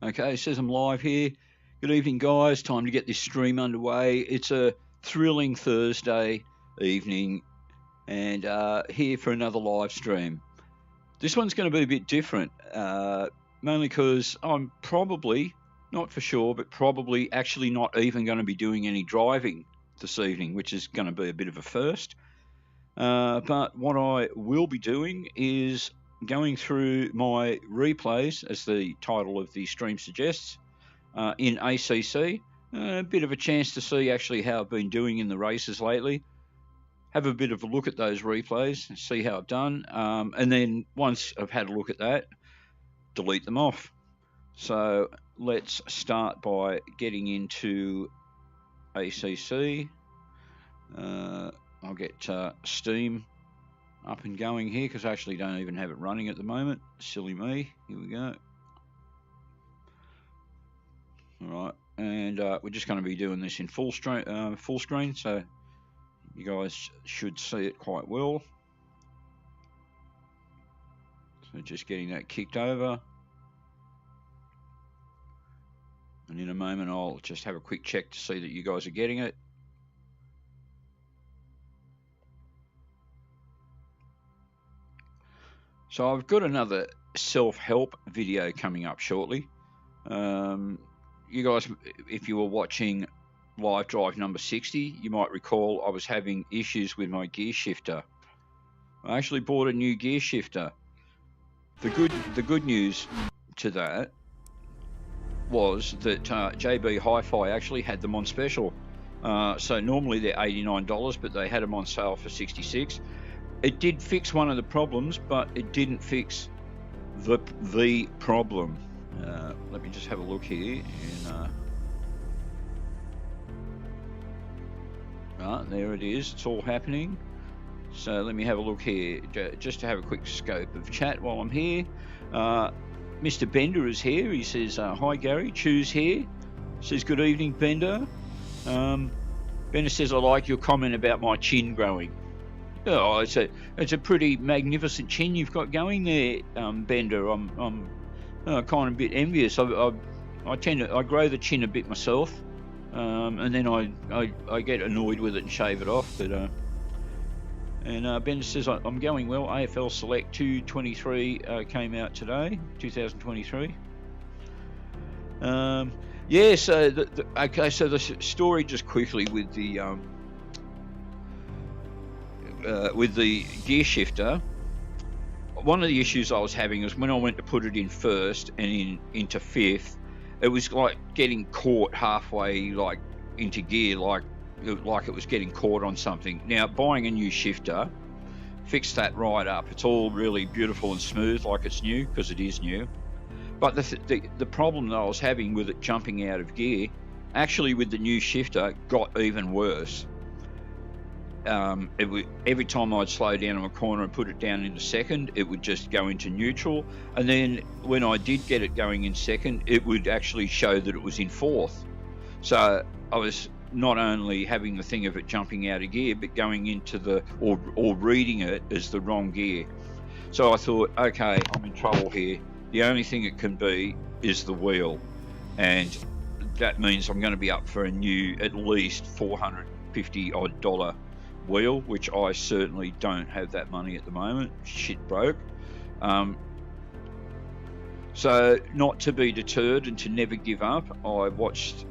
Okay, it says I'm live here. Good evening, guys. Time to get this stream underway. It's a thrilling Thursday evening, and here for another live stream. This one's going to be a bit different, mainly because I'm probably, not for sure, but probably actually not even going to be doing any driving this evening, which is going to be a bit of a first. But what I will be doing is going through my replays, as the title of the stream suggests, in ACC. A bit of a chance to see actually how I've been doing in the races lately. Have a bit of a look at those replays and see how I've done. And then once I've had a look at that, delete them off. So let's start by getting into ACC. I'll get Steam up and going here because I actually don't even have it running at the moment. Silly me. Here we go. All right, and we're just going to be doing this in full screen, so you guys should see it quite well. So just getting that kicked over, and in a moment I'll just have a quick check to see that you guys are getting it. So I've got another self-help video coming up shortly. You guys, if you were watching live drive number 60, you might recall I was having issues with my gear shifter. I actually bought a new gear shifter. The good news to that was that JB Hi-Fi actually had them on special. So normally they're $89, but they had them on sale for $66. It did fix one of the problems, but it didn't fix the problem. Let me just have a look here. And, there it is. It's all happening. So let me have a look here, just to have a quick scope of chat while I'm here. Mr. Bender is here. He says, hi Gary, Choose here. Says, good evening, Bender. Bender says, I like your comment about my chin growing. Oh, it's a pretty magnificent chin you've got going there, Bender. I'm kind of a bit envious. I grow the chin a bit myself, and then I get annoyed with it and shave it off. But and Bender says I'm going well. AFL Select 223 came out today, 2023. Yeah. So okay. So the story just quickly with the gear shifter, one of the issues I was having was when I went to put it in first and into fifth, it was like getting caught halfway, like into gear, like it was getting caught on something. Now, buying a new shifter fixed that right up. It's all really beautiful and smooth, like it's new, because it is new. But the problem that I was having with it jumping out of gear, actually with the new shifter, got even worse. Every time I'd slow down on a corner and put it down into second, it would just go into neutral, and then when I did get it going in second, it would actually show that it was in fourth. So I was not only having the thing of it jumping out of gear, but going into or reading it as the wrong gear. So I thought, okay, I'm in trouble here. The only thing it can be is the wheel, and that means I'm going to be up for a new, at least $450 odd wheel, which I certainly don't have that money at the moment. Shit broke. So not to be deterred and to never give up, I watched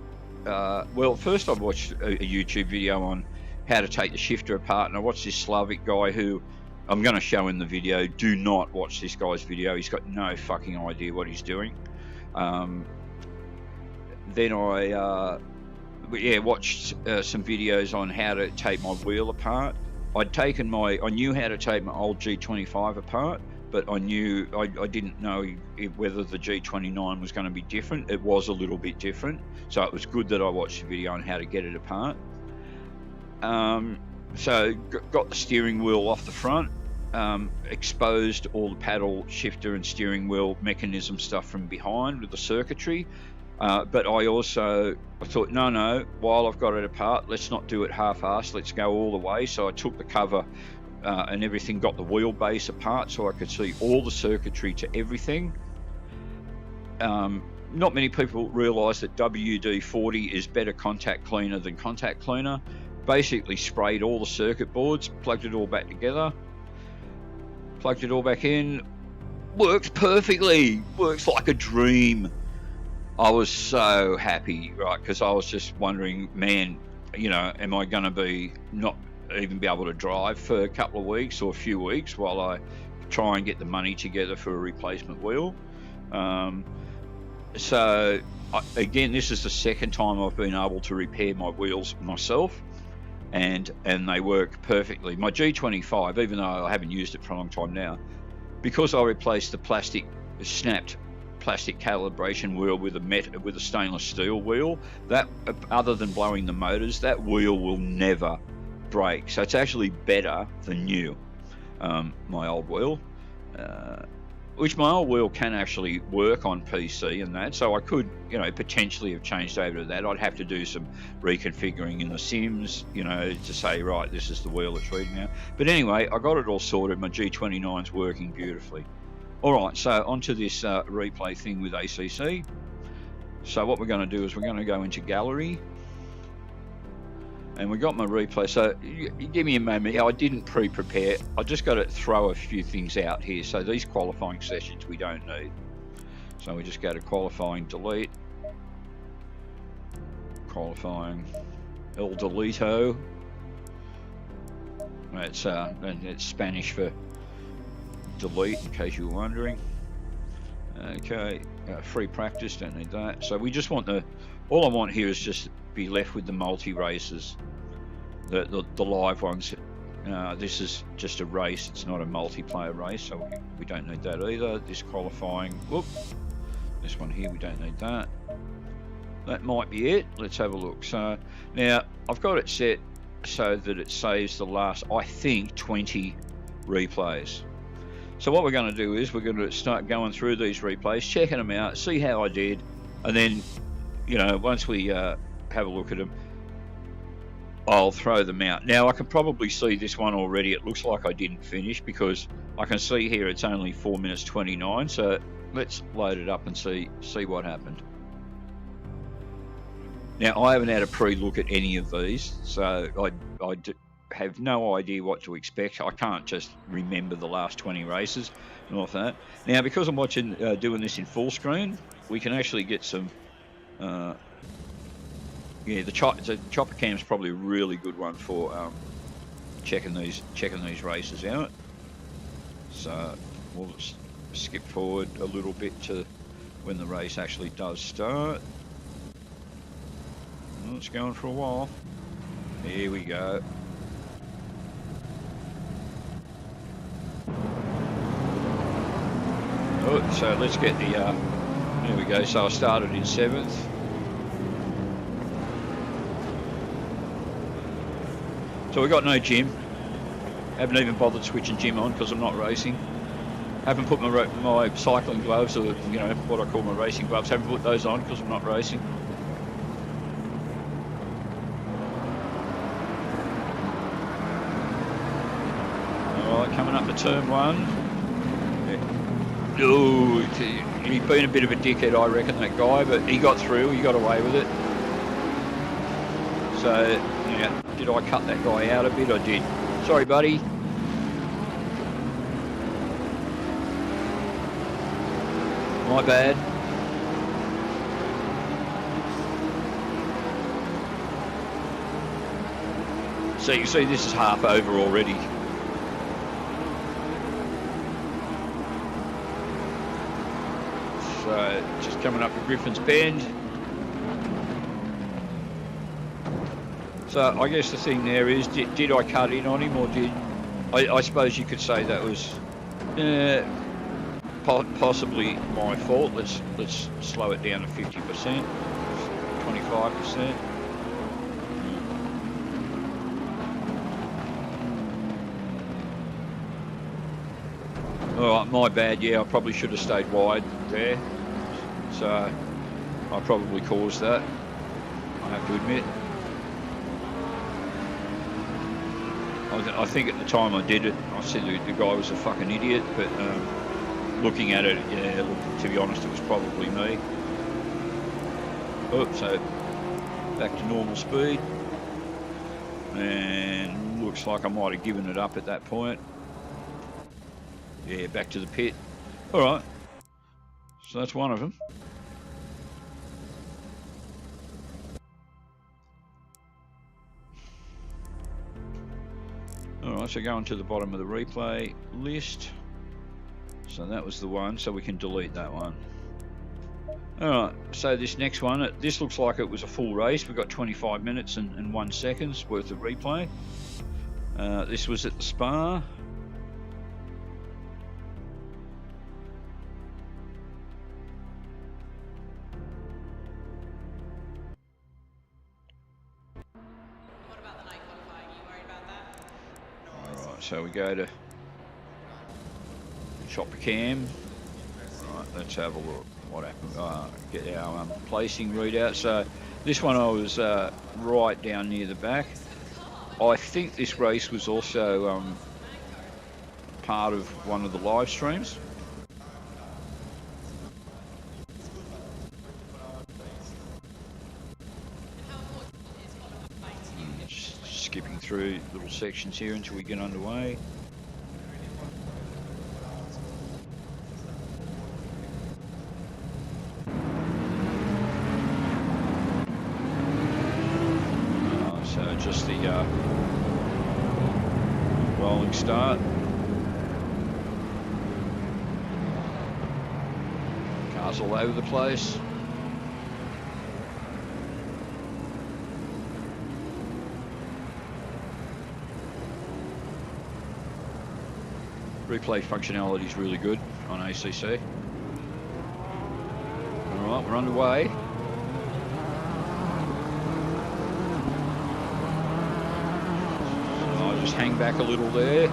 first I watched a YouTube video on how to take the shifter apart, and I watched this Slavic guy who I'm going to show in the video. Do not watch this guy's video. He's got no fucking idea what he's doing. Then I watched some videos on how to take my wheel apart. I knew how to take my old G25 apart, but I didn't know whether the G29 was going to be different. It was a little bit different, so it was good that I watched the video on how to get it apart. So got the steering wheel off the front, exposed all the paddle, shifter and steering wheel mechanism stuff from behind with the circuitry. But I thought, no, while I've got it apart, let's not do it half-assed, let's go all the way. So I took the cover and everything, got the wheelbase apart so I could see all the circuitry to everything. not many people realise that WD-40 is better contact cleaner than contact cleaner. Basically sprayed all the circuit boards, plugged it all back together, plugged it all back in. Works perfectly, works like a dream. I was so happy, right, because I was just wondering, man, you know, am I going to be not even be able to drive for a couple of weeks or a few weeks while I try and get the money together for a replacement wheel. So again, this is the second time I've been able to repair my wheels myself, and they work perfectly. My G25, even though I haven't used it for a long time now, because I replaced the snapped plastic calibration wheel with a stainless steel wheel, that, other than blowing the motors, that wheel will never break. So it's actually better than new. My old wheel, which my old wheel can actually work on PC and that, so I could, you know, potentially have changed over to that. I'd have to do some reconfiguring in the sims, you know, to say, right, this is the wheel it's reading now. But anyway, I got it all sorted. My G29's working beautifully. All right, so onto this replay thing with ACC. So what we're going to do is we're going to go into gallery. And we got my replay, so you give me a moment. I didn't pre-prepare. I just got to throw a few things out here. So these qualifying sessions we don't need. So we just go to qualifying, delete. Qualifying, El Delito. That's and it's Spanish for delete, in case you were wondering. Okay, free practice, don't need that. So we just want all I want here is just be left with the multi races, the live ones. This is just a race, it's not a multiplayer race, so we don't need that either. This qualifying, whoop, this one here, we don't need that. That might be it. Let's have a look. So now I've got it set so that it saves the last, I think, 20 replays. So what we're going to do is we're going to start going through these replays, checking them out, see how I did, and then, you know, once we have a look at them, I'll throw them out. Now I can probably see this one already. It looks like I didn't finish because I can see here it's only 4 minutes 29. So let's load it up and see what happened. Now I haven't had a pre-look at any of these, so I have no idea what to expect. I can't just remember the last 20 races and all of that. Now because I'm watching doing this in full screen, we can actually get some. Yeah, the chopper cam is probably a really good one for checking these races out. So we'll just skip forward a little bit to when the race actually does start. Well, it's going for a while. Here we go. Oh, so let's get the. There we go. So I started in 7th. So we got no gym. Haven't even bothered switching gym on because I'm not racing. Haven't put my cycling gloves, or you know what I call my racing gloves. Haven't put those on because I'm not racing. All right, coming up to turn 1. Oh, he's been a bit of a dickhead, I reckon, that guy, but he got through. He got away with it. So yeah. Did I cut that guy out a bit? I did. Sorry, buddy. My bad. So you see this is half over already. So just coming up to Griffin's Bend. So I guess the thing there is, did I cut in on him, or did I suppose you could say that was possibly my fault. Let's slow it down to 50%, 25%. All right, my bad. Yeah, I probably should have stayed wide there. So I probably caused that, I have to admit. I think at the time I did it, I said the guy was a fucking idiot, but looking at it, yeah, look, to be honest, it was probably me. Oh, so back to normal speed. And looks like I might have given it up at that point. Yeah, back to the pit. All right. So that's one of them. All right, so going to the bottom of the replay list. So that was the one, so we can delete that one. All right, so this next one, this looks like it was a full race. We've got 25 minutes and 1 second worth of replay. This was at the Spa. What about the night qualifying? Are you worried about that? All right, so we go to Chopper Cam. All right, let's have a look. What happened? Get our placing readout. So this one I was right down near the back. I think this race was also part of one of the live streams. Just skipping through little sections here until we get underway. Just the rolling start. Cars all over the place. Replay functionality is really good on ACC. All right, we're underway. Hang back a little there.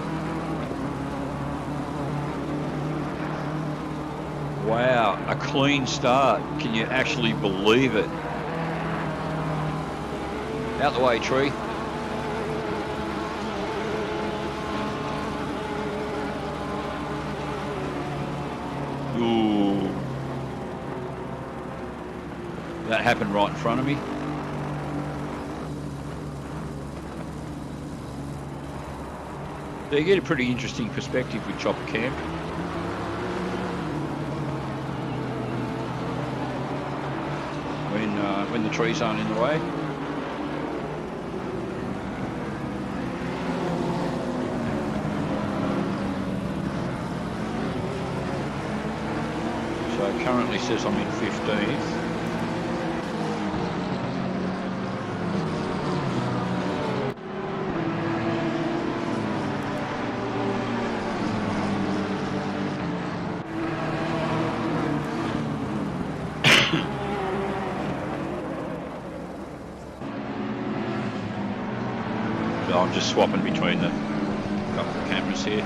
Wow, a clean start. Can you actually believe it? Out the way, tree. Ooh. That happened right in front of me. So you get a pretty interesting perspective with Chopper Cam. When the trees aren't in the way. So it currently says I'm in 15th. I'm just swapping between the couple of cameras here.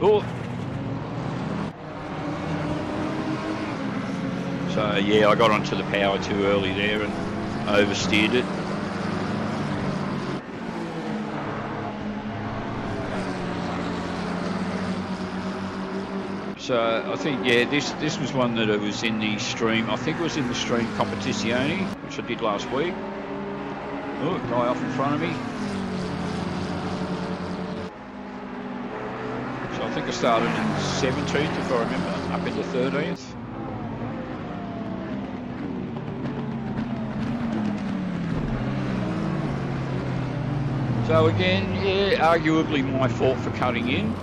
Oh! So yeah, I got onto the power too early there and oversteered it. So I think, yeah, this was one that it was in the stream. I think it was in the stream Competizione, which I did last week. Oh, guy off in front of me. So I think I started in 17th, if I remember, up into 13th. So again, yeah, arguably my fault for cutting in.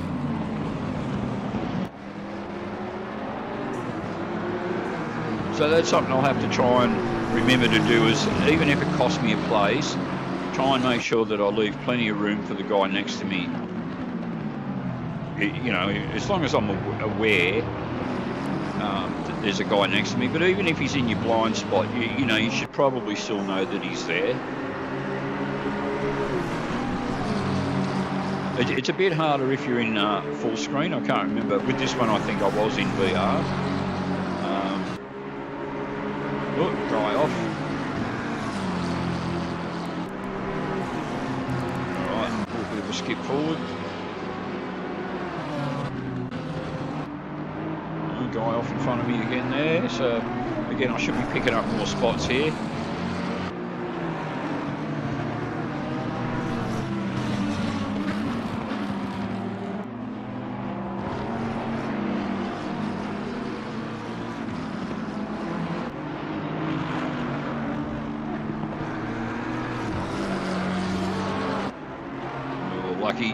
So that's something I'll have to try and remember to do, is even if it costs me a place, try and make sure that I leave plenty of room for the guy next to me. You know, as long as I'm aware that there's a guy next to me, but even if he's in your blind spot, you know, you should probably still know that he's there. It's a bit harder if you're in full screen. I can't remember. With this one, I think I was in VR. Oh, guy off. Alright, a little bit of a skip forward. guy off in front of me again there. So again, I should be picking up more spots here.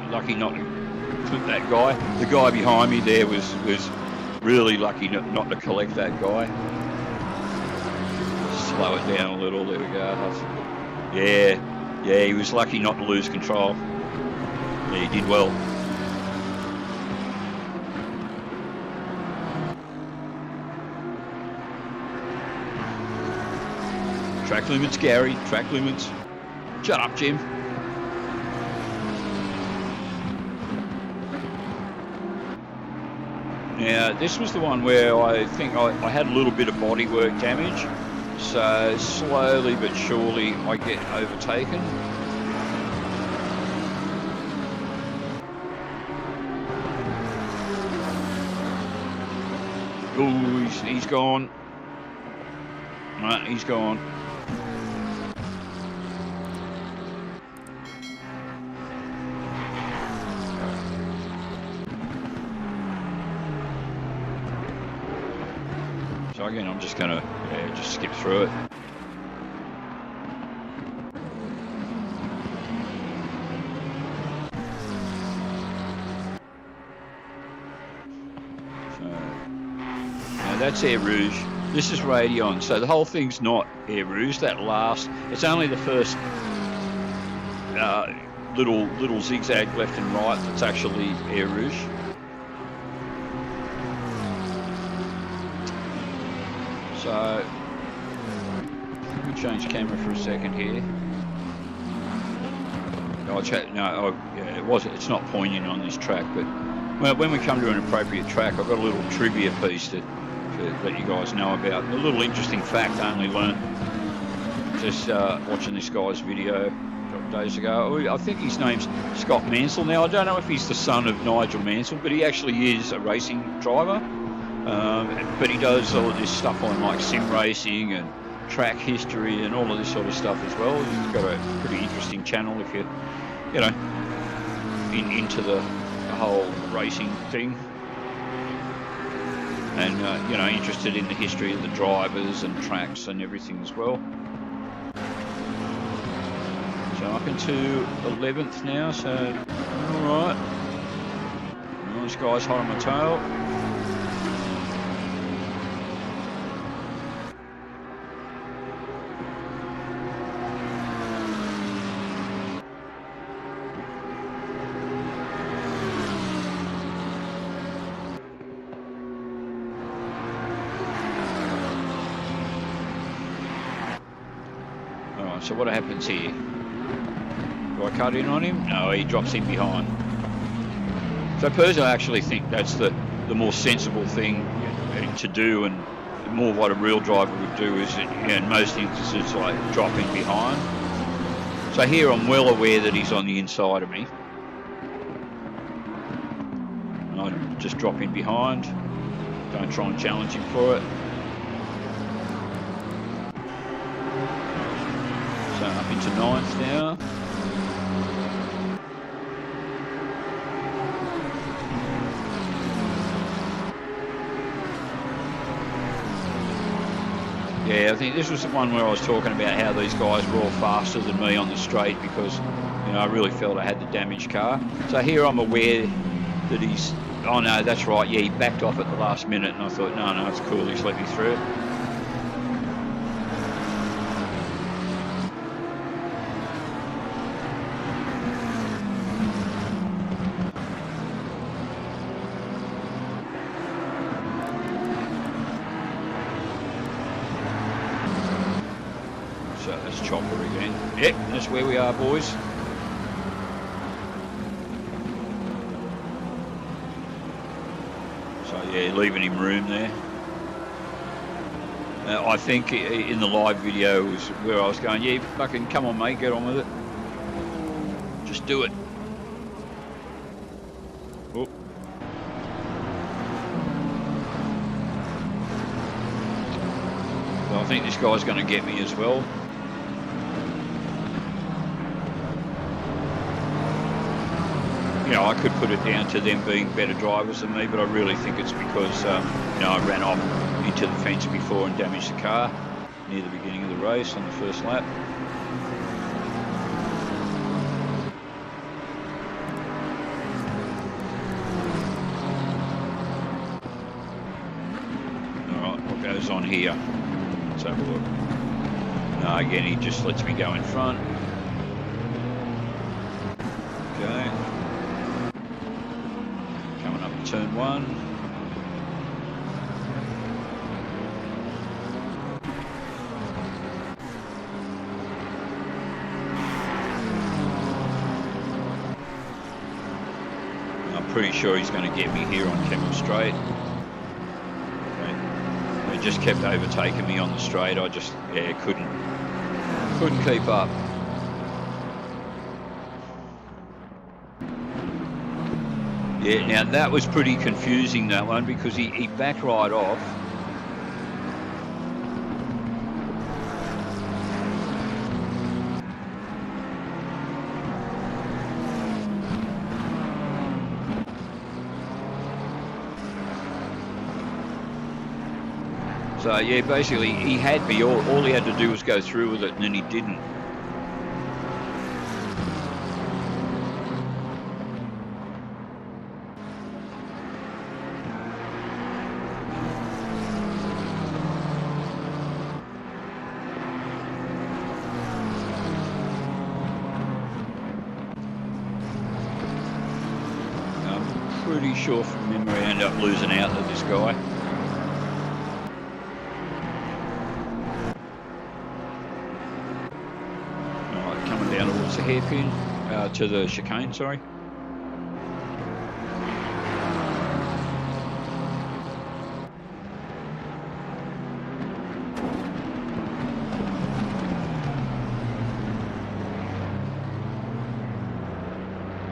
Lucky not to clip that guy. The guy behind me there was really lucky not to collect that guy. Slow it down a little. There we go. Yeah, he was lucky not to lose control. Yeah, he did well. Track limits, Gary. Track limits. Shut up, Jim. Now, this was the one where I think I had a little bit of bodywork damage, so slowly but surely I get overtaken. Ooh, he's gone. No, he's gone. So again, I'm just gonna just skip through it. So now that's Air Rouge. This is Radion. So the whole thing's not Air Rouge. That last, it's only the first little zigzag left and right that's actually Air Rouge. So, let me change camera for a second here. It's not poignant on this track, but when we come to an appropriate track, I've got a little trivia piece to let you guys know about. A little interesting fact I only learned just watching this guy's video a couple of days ago. I think his name's Scott Mansell. Now, I don't know if he's the son of Nigel Mansell, but he actually is a racing driver. But he does all of this stuff on like sim racing and track history and all of this sort of stuff as well. He's got a pretty interesting channel if you're, into the whole racing thing. And, interested in the history of the drivers and tracks and everything as well. So up into 11th now, so alright. This guy's hot on my tail. So what happens here? Do I cut in on him? No, he drops in behind. So personally, I actually think that's the more sensible thing to do, and more what a real driver would do is, in most instances, like drop in behind. So here I'm well aware that he's on the inside of me. And I just drop in behind. Don't try and challenge him for it. Up into 9th now. Yeah, I think this was the one where I was talking about how these guys were all faster than me on the straight because, I really felt I had the damaged car. So here I'm aware that he's... Oh no, that's right. Yeah, he backed off at the last minute and I thought, no, it's cool. He's let me through. Chopper again. Yep, that's where we are, boys. So yeah, leaving him room there. I think in the live video was where I was going, yeah, fucking come on mate, get on with it. Just do it. Oh. think this guy's going to get me as well. You know, I could put it down to them being better drivers than me, but I really think it's because, you know, I ran off into the fence before and damaged the car near the beginning of the race on the first lap. All right, what goes on here? Let's have a look. No, again, he just lets me go in front. Okay. Coming up to turn 1. I'm pretty sure he's going to get me here on Kemmel Straight. Okay. He just kept overtaking me on the straight. I just, yeah, couldn't keep up. Yeah, now that was pretty confusing, that one, because he backed right off. So yeah, basically he had me, all he had to do was go through with it, and then he didn't. Pretty sure from memory I ended up losing out to this guy. Alright, coming down towards the hairpin, to the chicane, sorry.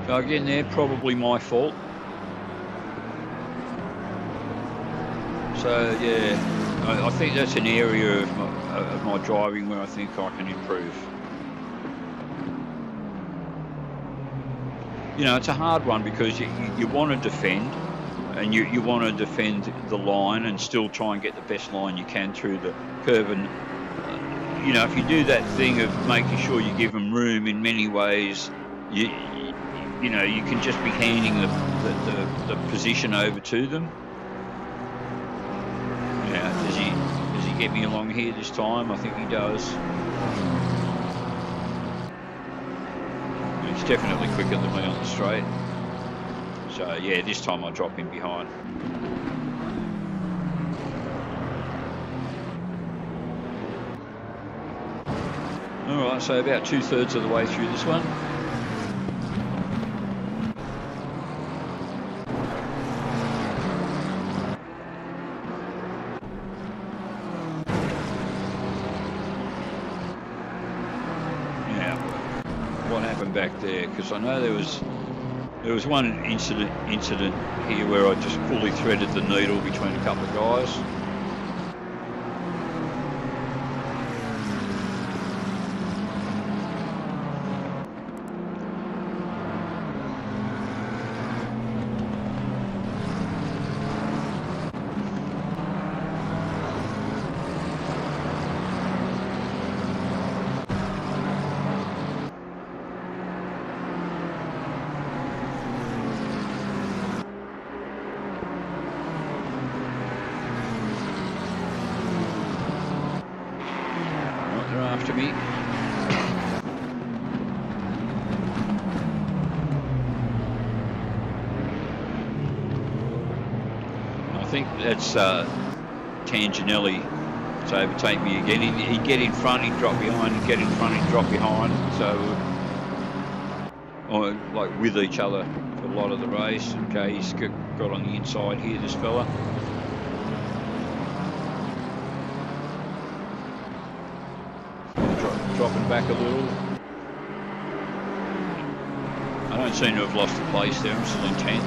So again there, probably my fault. So yeah, I think that's an area of my driving where I think I can improve. You know, it's a hard one because you want to defend, and you want to defend the line and still try and get the best line you can through the curve. And you know, if you do that thing of making sure you give them room in many ways, you know, you can just be handing the position over to them. Does he get me along here this time? I think he does. He's definitely quicker than me on the straight. So yeah, this time I'll drop him behind. Alright, so about 2/3 of the way through this one. Back there, because I know there was one incident here where I just fully threaded the needle between a couple of guys. After me. I think that's Tangenelli to overtake me again. He'd get in front, he'd drop behind, he'd get in front, he'd drop behind. So, or like with each other for a lot of the race. Okay, he's got on the inside here, this fella. Dropping back a little. I don't seem to have lost a place there. I'm still in 10th.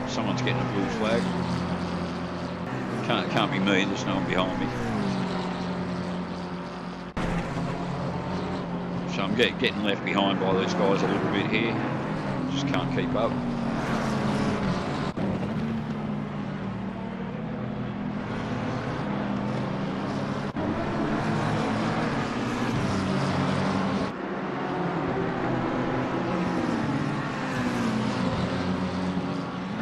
Someone's getting a blue flag. Can't be me, there's no one behind me. So I'm getting left behind by these guys a little bit here. Just can't keep up.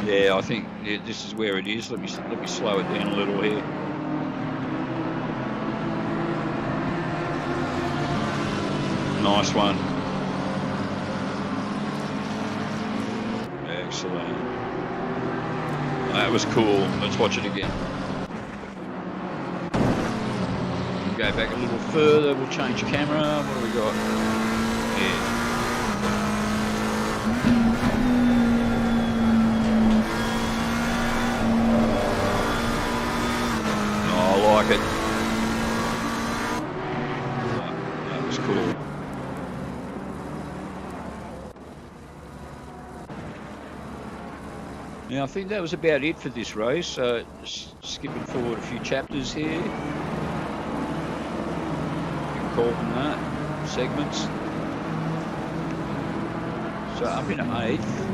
Yeah, I think this is where it is. Let me slow it down a little here. Nice one. Excellent. That was cool. Let's watch it again. Go back a little further. We'll change camera. What do we got? Yeah. Like it. That was cool. Now I think that was about it for this race. Skipping forward a few chapters here. You can call them that. Segments. So up in 8th.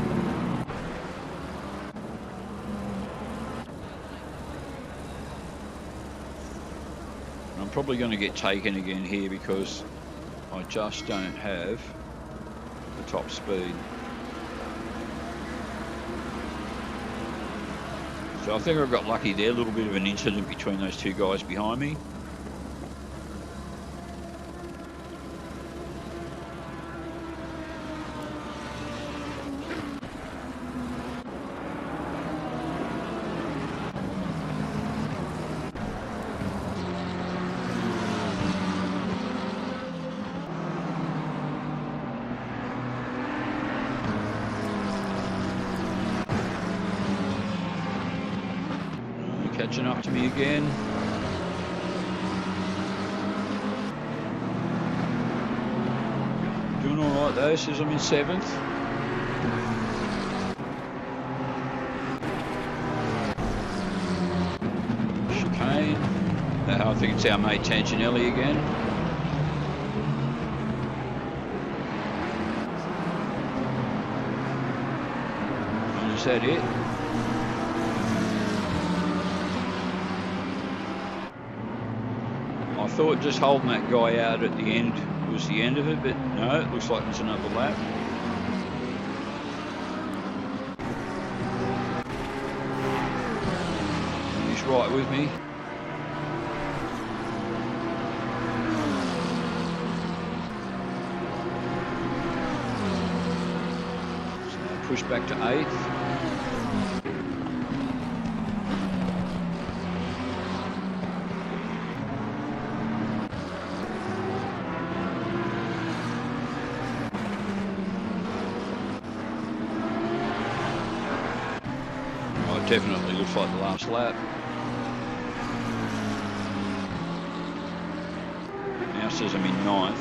I'm probably going to get taken again here because I just don't have the top speed. So I think I got lucky there, a little bit of an incident between those two guys behind me. Catching up to me again. Doing all right though, says I'm in 7th. Chicane. I think it's our mate Tangenelli again. And is that it? I thought just holding that guy out at the end was the end of it, but no, it looks like there's another lap. He's right with me. So push back to 8th. Definitely looks like the last lap. Now says I'm in 9th.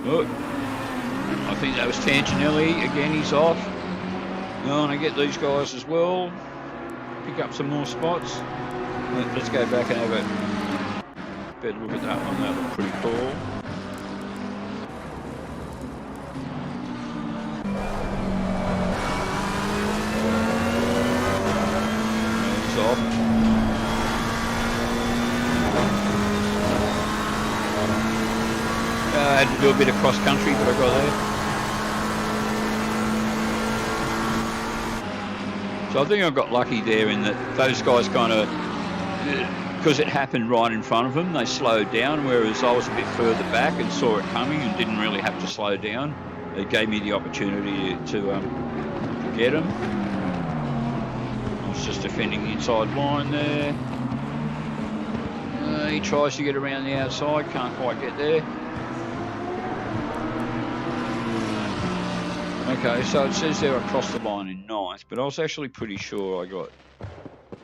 Look, I think that was Tangenelli. Again, he's off. No, and I get these guys as well. Pick up some more spots. Let's go back and have a better look at that one. That looked pretty cool. It's off. I had to do a bit of cross country, but I got there. So I think I got lucky there in that those guys kind of, because it happened right in front of them, they slowed down, whereas I was a bit further back and saw it coming and didn't really have to slow down. It gave me the opportunity to get them. I was just defending the inside line there. He tries to get around the outside, can't quite get there. Okay, so it says there I crossed the line in 9th, but I was actually pretty sure I got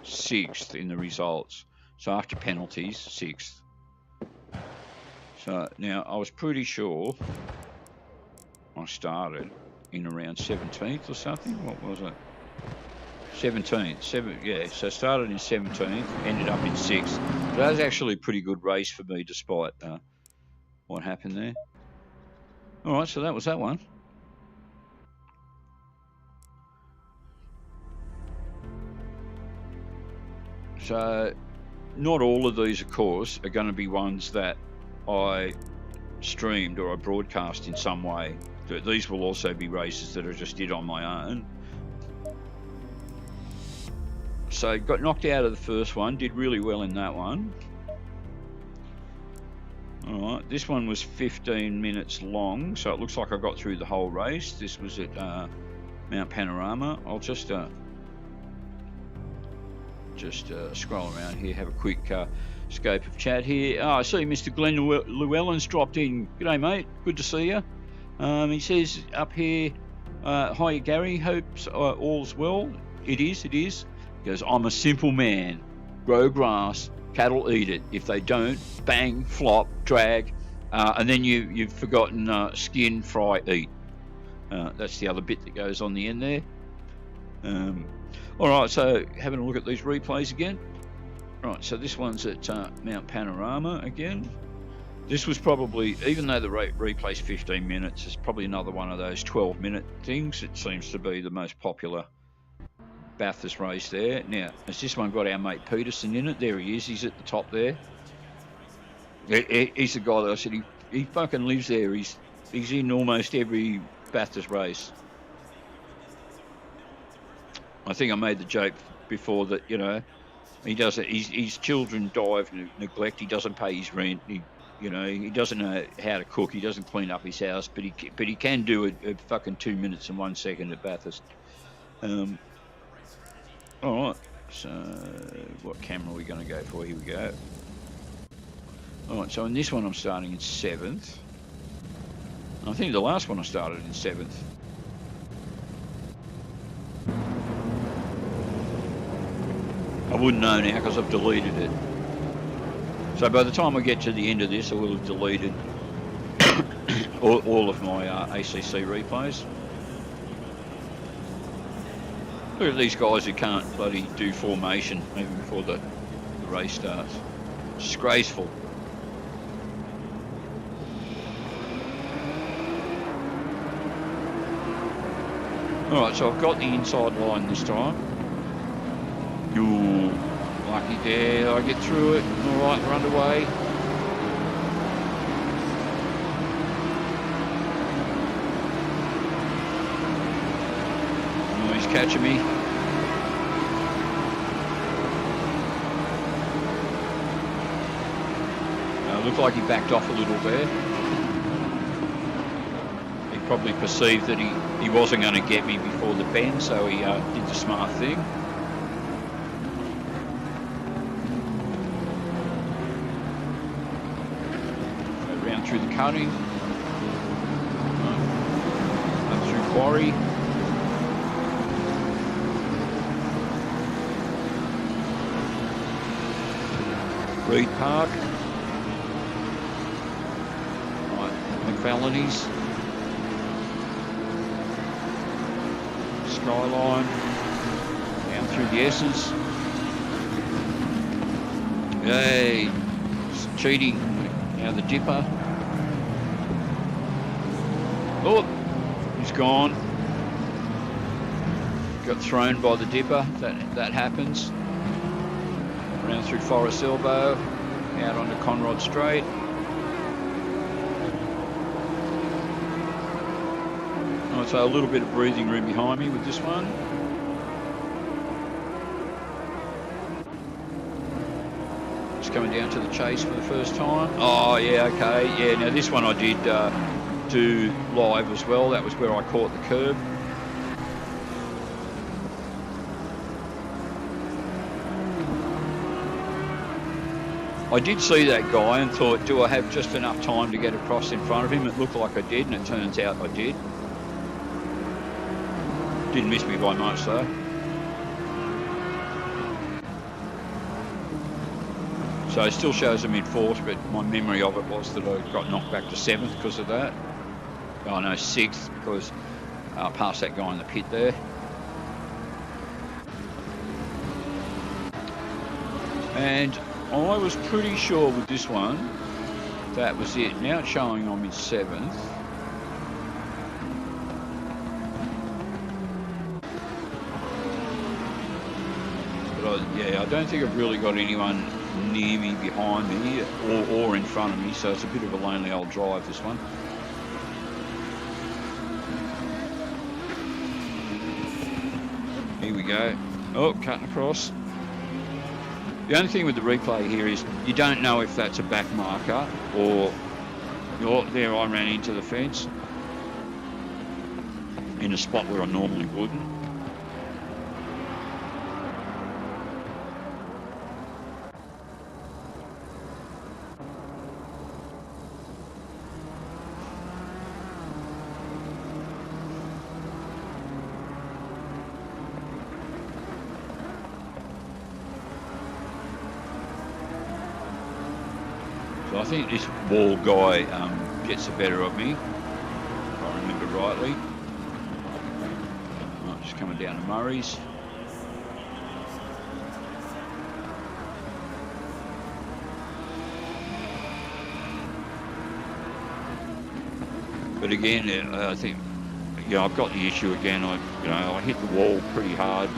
6th in the results. So after penalties, 6th. So now I was pretty sure I started in around 17th or something. What was it? 17th. Yeah, so started in 17th, ended up in 6th. So that was actually a pretty good race for me despite what happened there. All right, so that was that one. So not all of these, of course, are going to be ones that I streamed or I broadcast in some way. These will also be races that I just did on my own. So got knocked out of the first one, did really well in that one. All right, this one was 15 minutes long, so it looks like I got through the whole race. This was at Mount Panorama. I'll just scroll around here, have a quick scope of chat here. Oh, I see Mr. Glenn Llewellyn's dropped in. G'day, mate. Good to see you. He says up here, hi, Gary. Hopes all's well. It is. He goes, I'm a simple man. Grow grass. Cattle eat it. If they don't, bang, flop, drag, and then you've forgotten skin, fry, eat. That's the other bit that goes on the end there. All right, so having a look at these replays again. Right, so this one's at Mount Panorama again. This was probably, even though the replay's 15 minutes, it's probably another one of those 12-minute things. It seems to be the most popular Bathurst race there. Now, has this one got our mate Peterson in it? There he is. He's at the top there. He's the guy that I said he fucking lives there. He's in almost every Bathurst race. I think I made the joke before that, you know, he doesn't. His children die of neglect. He doesn't pay his rent. He doesn't know how to cook. He doesn't clean up his house, but he can do it at fucking 2 minutes and 1 second at Bathurst. All right, so what camera are we going to go for? Here we go. All right, so in this one I'm starting in 7th. I think the last one I started in 7th. I wouldn't know now because I've deleted it. So by the time I get to the end of this, I will have deleted all of my ACC replays. Look at these guys who can't bloody do formation even before the race starts. Disgraceful. Alright, so I've got the inside line this time. Ooh, lucky there, I get through it. Alright, we're underway. Oh, he's catching me. Looked like he backed off a little there. He probably perceived that he wasn't going to get me before the bend, so he did the smart thing. Go round through the cutting. Up through Quarry. Reed Park. Felonies, Skyline, down through the S's. Yay, cheating, now the Dipper. Oh, he's gone. Got thrown by the Dipper, that happens. Around through Forest Elbow, out onto Conrod Straight. So a little bit of breathing room behind me with this one. Just coming down to the chase for the first time. Oh yeah, okay, yeah. Now this one I did do live as well. That was where I caught the curb. I did see that guy and thought, do I have just enough time to get across in front of him? It looked like I did, and it turns out I did. Didn't miss me by much though. So it still shows them in 4th, but my memory of it was that I got knocked back to 7th because of that. Oh no, 6th because I passed that guy in the pit there. And I was pretty sure with this one, that was it. Now it's showing I'm in 7th. But I don't think I've really got anyone near me, behind me, or in front of me, so it's a bit of a lonely old drive, this one. Here we go. Oh, cutting across. The only thing with the replay here is you don't know if that's a back marker or there I ran into the fence in a spot where I normally wouldn't. So I think this wall guy gets the better of me, if I remember rightly. Oh, just coming down to Murray's. But again, I think I've got the issue again. I hit the wall pretty hard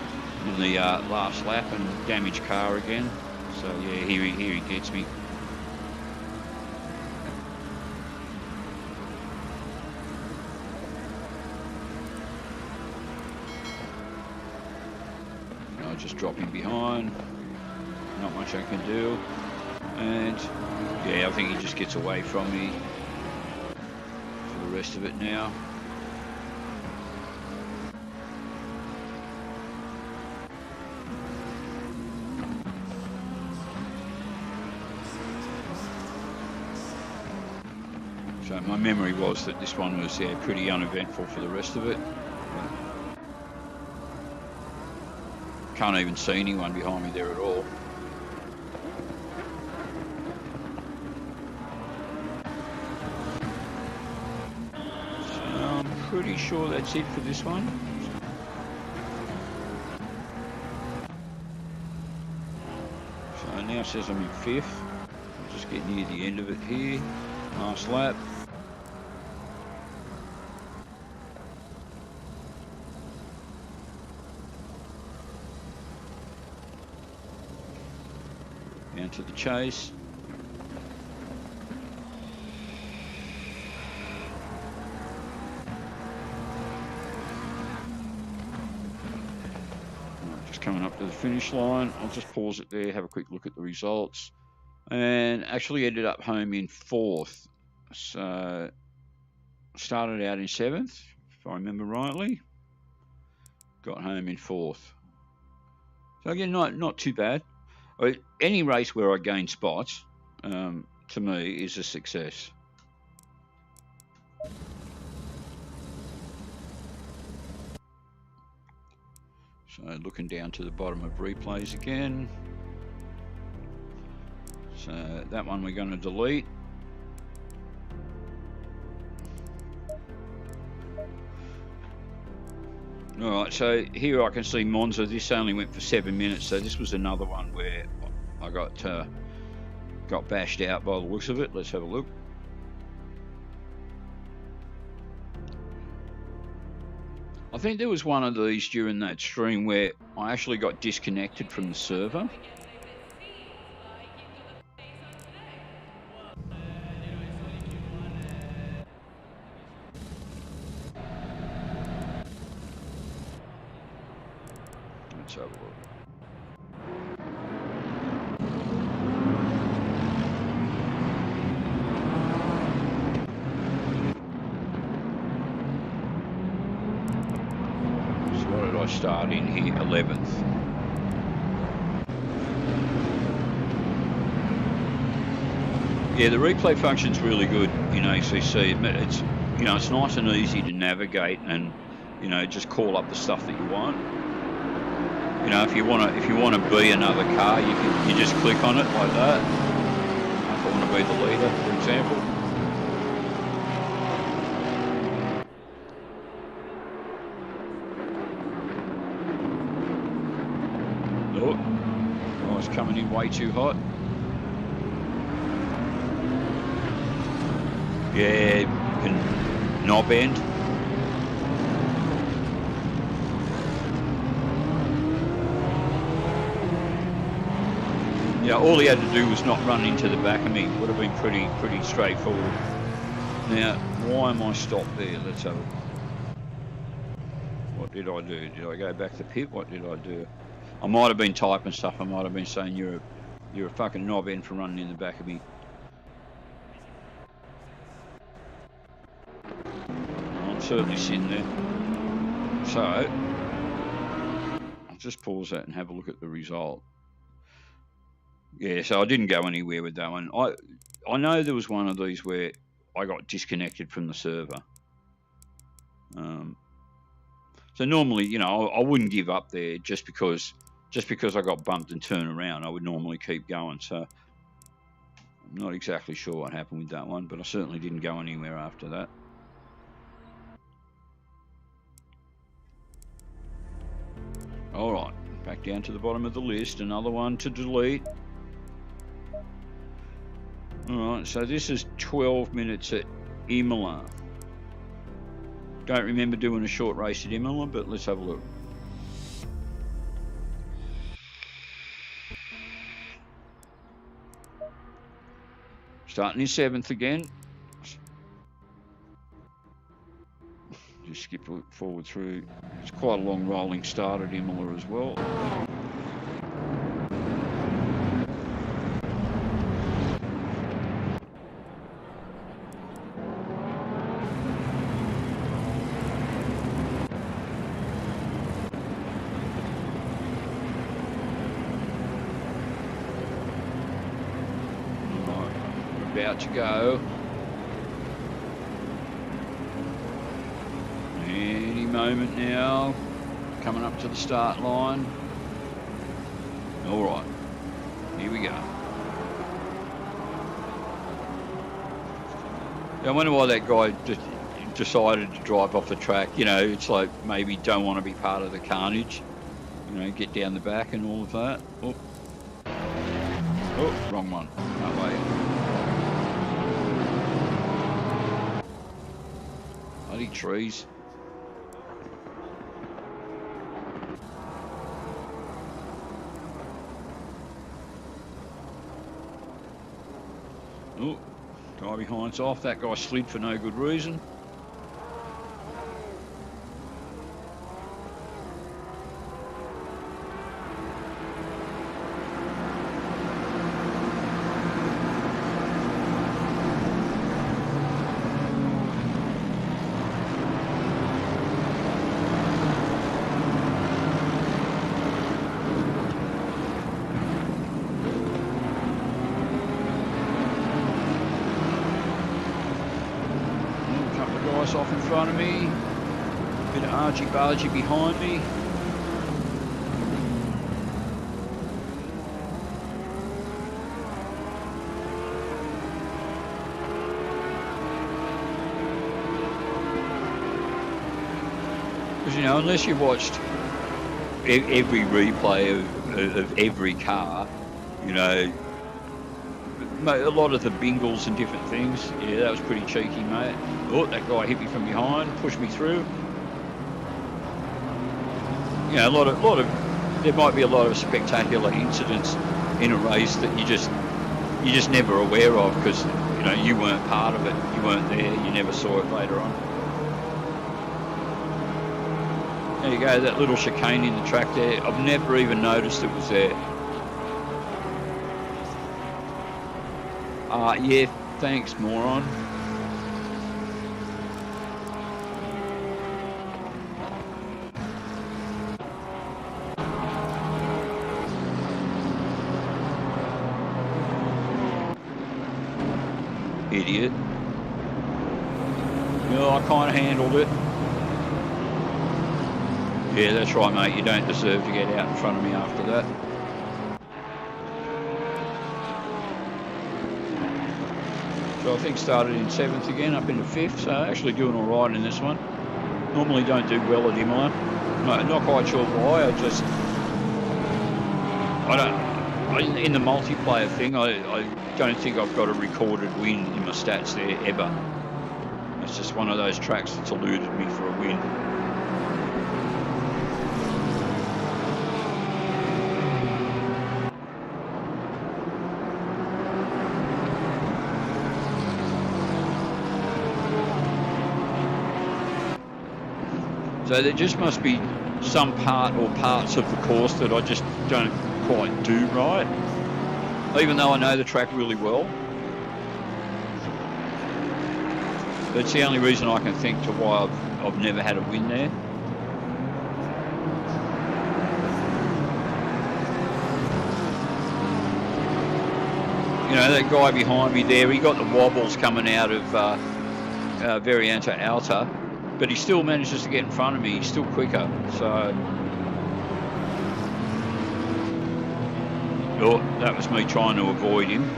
in the last lap and damaged car again. So yeah, here he gets me. Just dropping behind, not much I can do, and yeah, I think he just gets away from me for the rest of it now. So my memory was that this one was pretty uneventful for the rest of it. Can't even see anyone behind me there at all. So I'm pretty sure that's it for this one. So now it says I'm in 5th. I'll just get near the end of it here. Last lap. Down to the chase. Just coming up to the finish line. I'll just pause it there, have a quick look at the results. And actually ended up home in 4th. So started out in 7th, if I remember rightly. Got home in 4th. So again, not too bad. Any race where I gain spots, to me, is a success. So looking down to the bottom of replays again. So that one we're going to delete. Alright, so here I can see Monza. This only went for 7 minutes, so this was another one where I got bashed out by the looks of it. Let's have a look. I think there was one of these during that stream where I actually got disconnected from the server. Let's have a look. So what did I start in here? 11th. Yeah, the replay function's really good in ACC. It's it's nice and easy to navigate and just call up the stuff that you want. You know, if you want to be another car, you just click on it like that. If I want to be the leader, for example. Oh, I was coming in way too hot. Yeah, you can knob end. Yeah, all he had to do was not run into the back of me. Would have been pretty straightforward. Now, why am I stopped there? Let's have a look. What did I do? Did I go back to the pit? What did I do? I might have been typing stuff. I might have been saying you're a fucking knob end for running in the back of me. I'm certainly sitting there. So I'll just pause that and have a look at the result. Yeah, so I didn't go anywhere with that one. I know there was one of these where I got disconnected from the server. So normally, you know, I wouldn't give up there just because I got bumped and turned around. I would normally keep going. So I'm not exactly sure what happened with that one, but I certainly didn't go anywhere after that. All right, back down to the bottom of the list. Another one to delete. All right, so this is 12 minutes at Imola. Don't remember doing a short race at Imola, but let's have a look. Starting in 7th again. Just skip forward through. It's quite a long rolling start at Imola as well. About to go. Any moment now. Coming up to the start line. All right, here we go. I wonder why that guy just decided to drive off the track. You know, it's like maybe don't want to be part of the carnage. You know, get down the back and all of that. Oh, wrong one. No way. Bloody trees. Oh, guy behind's off. That guy slid for no good reason. Off in front of me, bit of argy-bargy behind me. Because, you know, unless you watched every replay of every car, you know, a lot of the bingles and different things. Yeah, that was pretty cheeky, mate. Oh, that guy hit me from behind, pushed me through. You know, a lot of there might be a lot of spectacular incidents in a race that you're just never aware of because, you know, you weren't part of it, you weren't there, you never saw it later on. There you go, that little chicane in the track there. I've never even noticed it was there. Yeah, thanks, moron. Idiot. Well, I kind of handled it. Yeah, that's right, mate. You don't deserve to get out in front of me after that. So I think started in 7th again, up into 5th. So actually doing all right in this one. Normally don't do well at Imola. Not quite sure why. In the multiplayer thing, I don't think I've got a recorded win in my stats there ever. It's just one of those tracks that's eluded me for a win. So there just must be some part or parts of the course that I just don't quite do right, even though I know the track really well. That's the only reason I can think to why I've never had a win there. You know, that guy behind me there, he got the wobbles coming out of Variante Alta, but he still manages to get in front of me. He's still quicker, so... Oh, that was me trying to avoid him.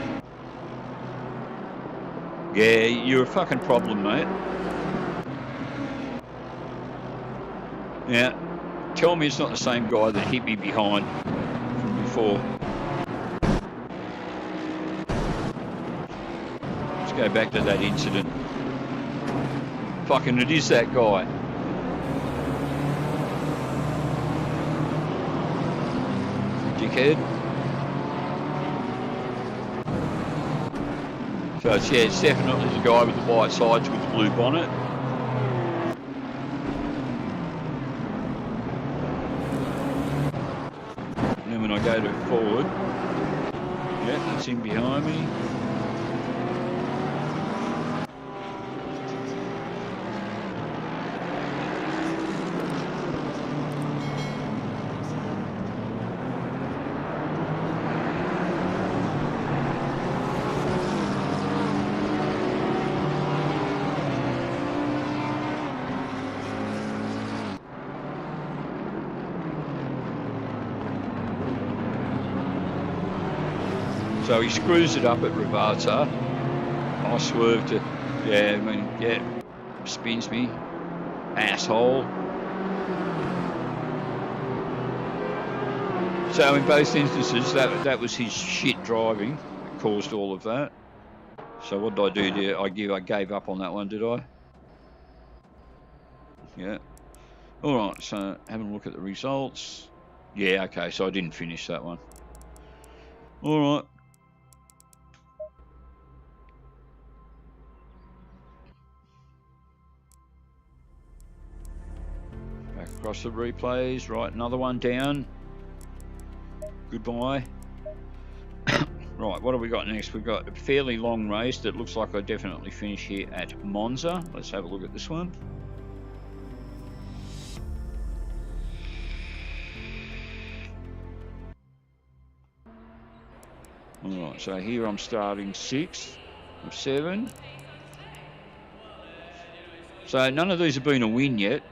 Yeah, you're a fucking problem, mate. Yeah, tell me it's not the same guy that hit me behind from before. Let's go back to that incident. Fucking it is that guy. Dickhead. So it's definitely the guy with the white sides with the blue bonnet. And then when I go to forward, yeah, that's him behind me. So he screws it up at Rivata. I swerved it. Yeah, I mean, yeah, spins me. Asshole. So in both instances, that was his shit driving that caused all of that. So what did I do there? I gave up on that one, did I? Yeah. All right, so having a look at the results. Yeah, okay, so I didn't finish that one. All right. Back across the replays. Right, another one down. Goodbye. Right, what have we got next? We've got a fairly long race that looks like I definitely finish here at Monza. Let's have a look at this one. Alright, so here I'm starting 6th of 7. So none of these have been a win yet.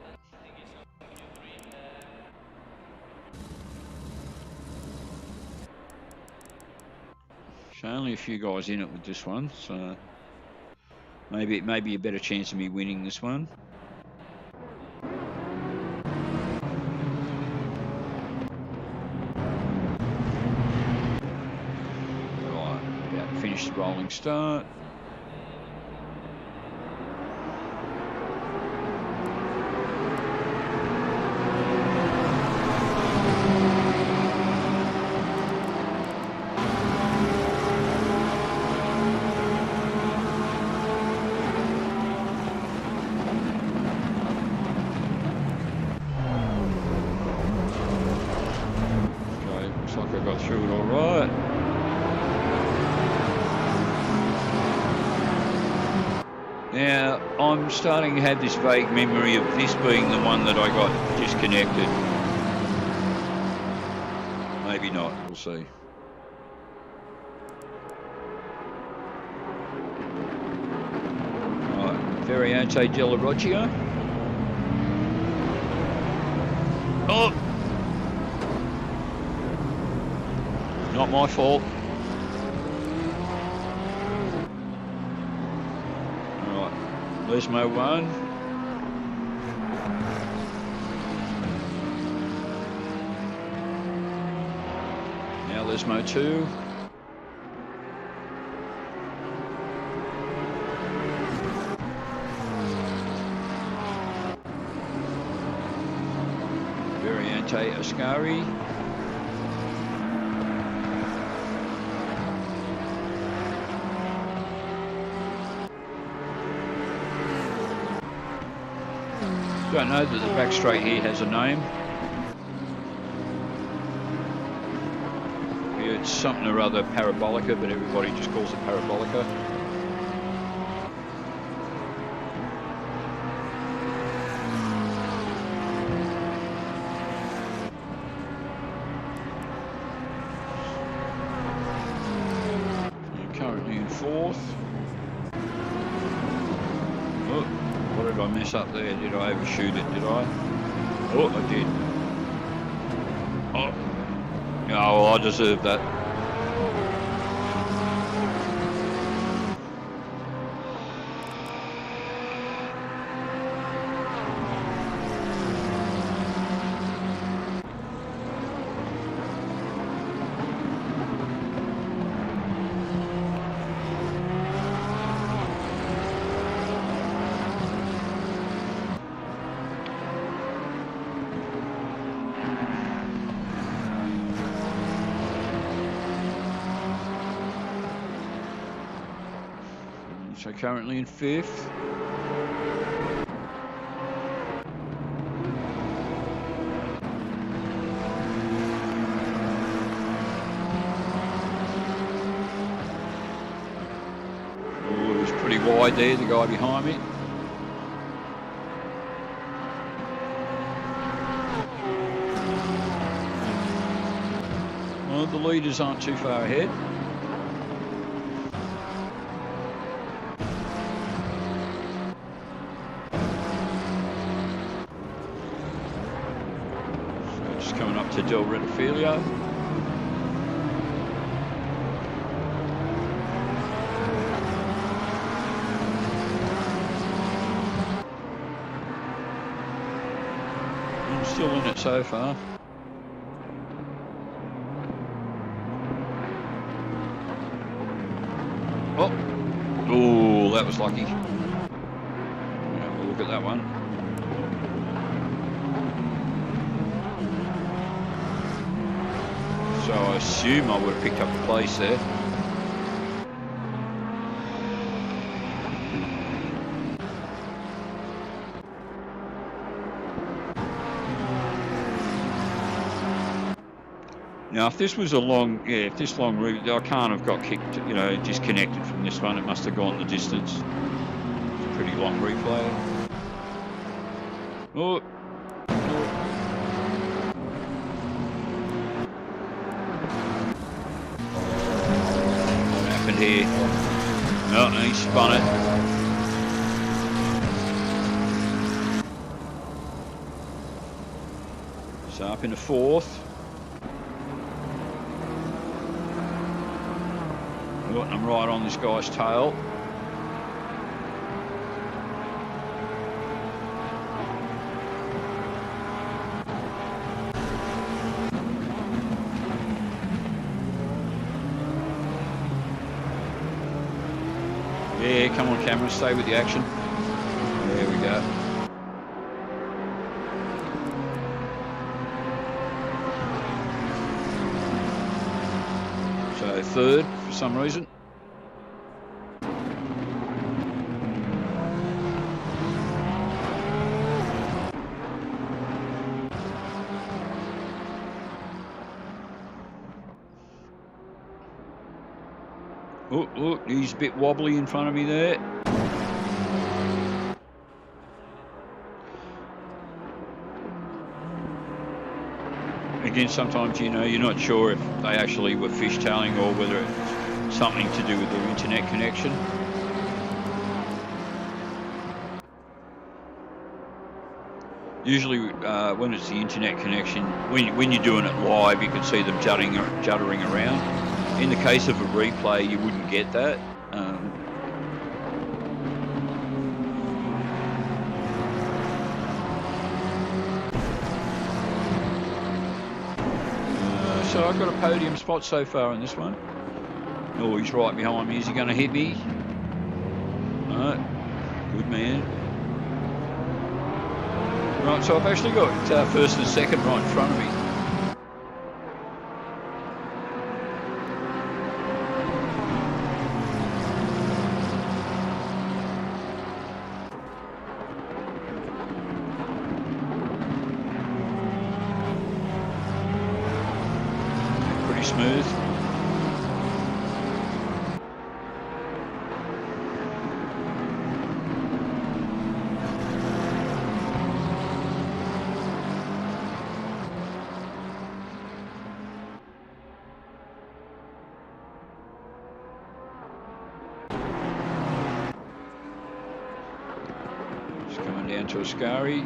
So only a few guys in it with this one, so maybe it may be a better chance of me winning this one. Right, about to finish the rolling start. Now, I'm starting to have this vague memory of this being the one that I got disconnected. Maybe not, we'll see. Right, Variante della Roccia. Oh! Not my fault. Alright, Lesmo 1. Now Lesmo 2. Variante Ascari. Don't know that the back straight here has a name. It's something or other Parabolica, but everybody just calls it Parabolica. You're currently in 4th. Oh, what did I mess up there? Did I overshoot it? Did I? Oh, I did. Oh, well, I deserve that. So currently in 5th. Oh, it was pretty wide there, the guy behind me. Well, the leaders aren't too far ahead. Coming up to Del Retafilia. I'm still in it so far. Oh, that was lucky. Have a look at that one. So I assume I would have picked up a place there. Now, if this was a long, if this long route, I can't have got kicked, disconnected from this one. It must have gone the distance. It's a pretty long replay. Oh. Here. No, he spun it. So up into 4th. Oh, I'm right on this guy's tail. Yeah, come on camera, stay with the action. There we go. So 3rd for some reason. Oh, he's a bit wobbly in front of me there. Again, sometimes, you're not sure if they actually were fishtailing or whether it's something to do with their internet connection. Usually, when it's the internet connection, when you're doing it live, you can see them juddering around. In the case of a replay, you wouldn't get that. So I've got a podium spot so far in this one. Oh, he's right behind me. Is he going to hit me? No. Good man. Right, so I've actually got first and second right in front of me. Pretty smooth. Down to Ascari.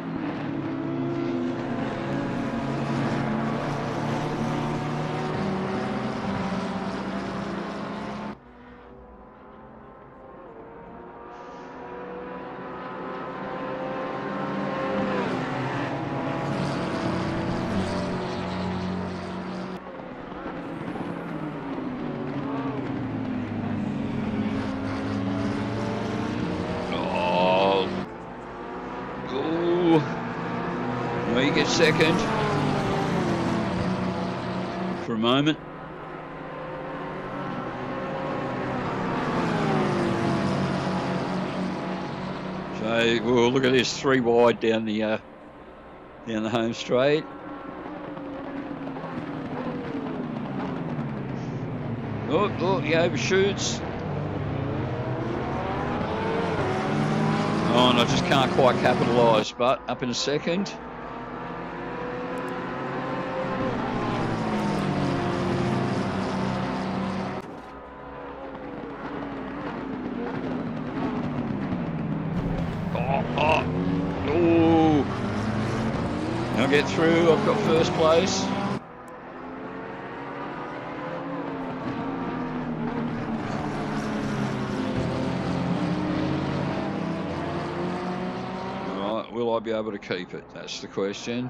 Second for a moment. So well, look at this, 3 wide down the home straight. Oh, he overshoots. Oh, and I just can't quite capitalise, but up in a second. I'll get through. I've got first place. All right, will I be able to keep it? That's the question.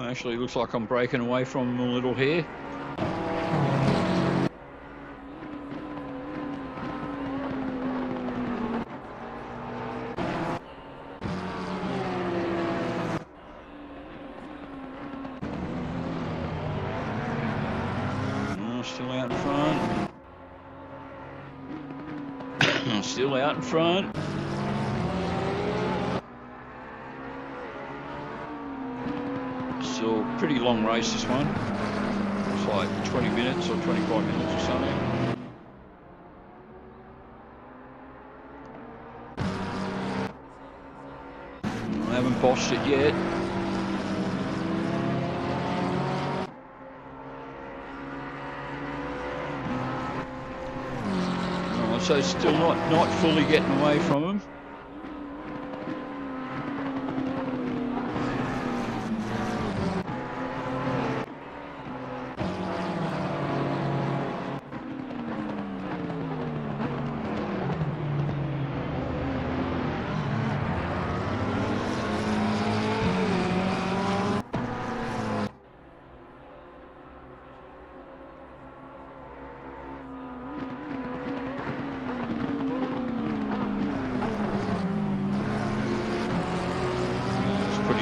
Actually, looks like I'm breaking away from him a little here. Oh, still out in front. Still out in front. Still pretty long race, this one. It's like 20 minutes or 25 minutes or something. I haven't bossed it yet. Alright, so still not fully getting away from him.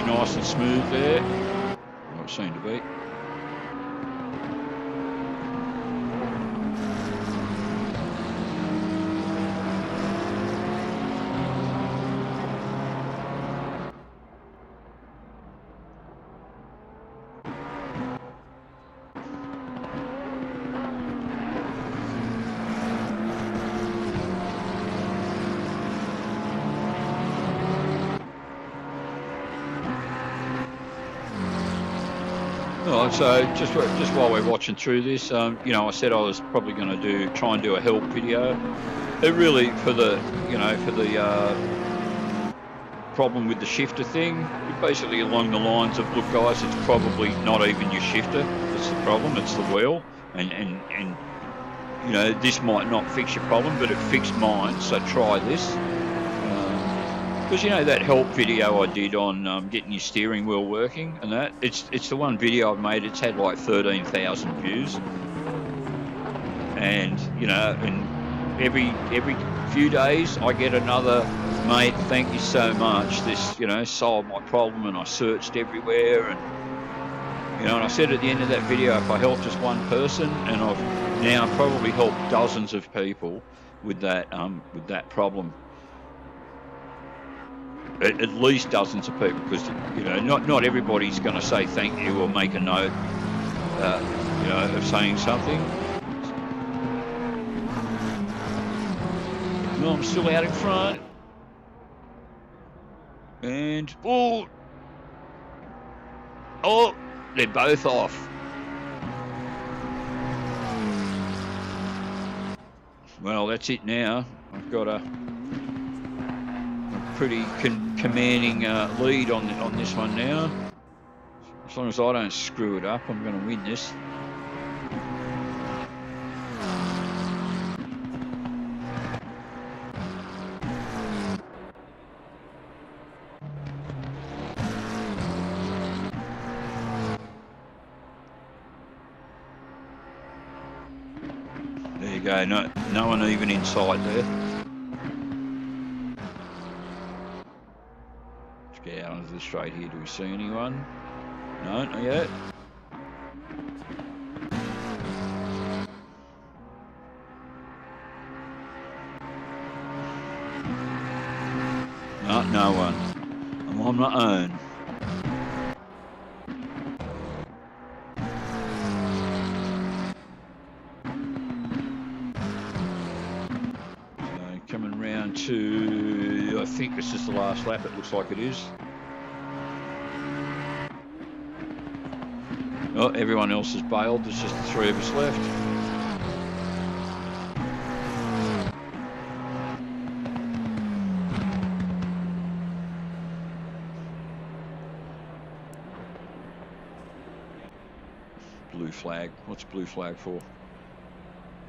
Nice and smooth there. What it seemed to be. All right, so just while we're watching through this, you know, I said I was probably going to try and do a help video. It really for the problem with the shifter thing, basically along the lines of, look, guys, it's probably not even your shifter that's the problem; it's the wheel, and you know, this might not fix your problem, but it fixed mine. So try this. Because you know that help video I did on getting your steering wheel working, and that it's the one video I've made. It's had like 13,000 views, and you know, and every few days I get another, mate, thank you so much. This, you know, solved my problem, and I searched everywhere, and you know, and I said at the end of that video, if I help just one person, and I've now probably helped dozens of people with that problem. At least dozens of people, because you know, not everybody's going to say thank you or make a note, you know, of saying something. No, I'm still out in front, and oh, they're both off. Well, that's it now. I've got a pretty commanding lead on this one now. As long as I don't screw it up, I'm going to win this. There you go. No one even in sight there. Let's get out onto the straight here. Do we see anyone? No, not yet. No one. I'm on my own. So coming round to, I think this is the last lap. It looks like it is. Oh, everyone else has bailed. There's just the three of us left. Blue flag. What's blue flag for?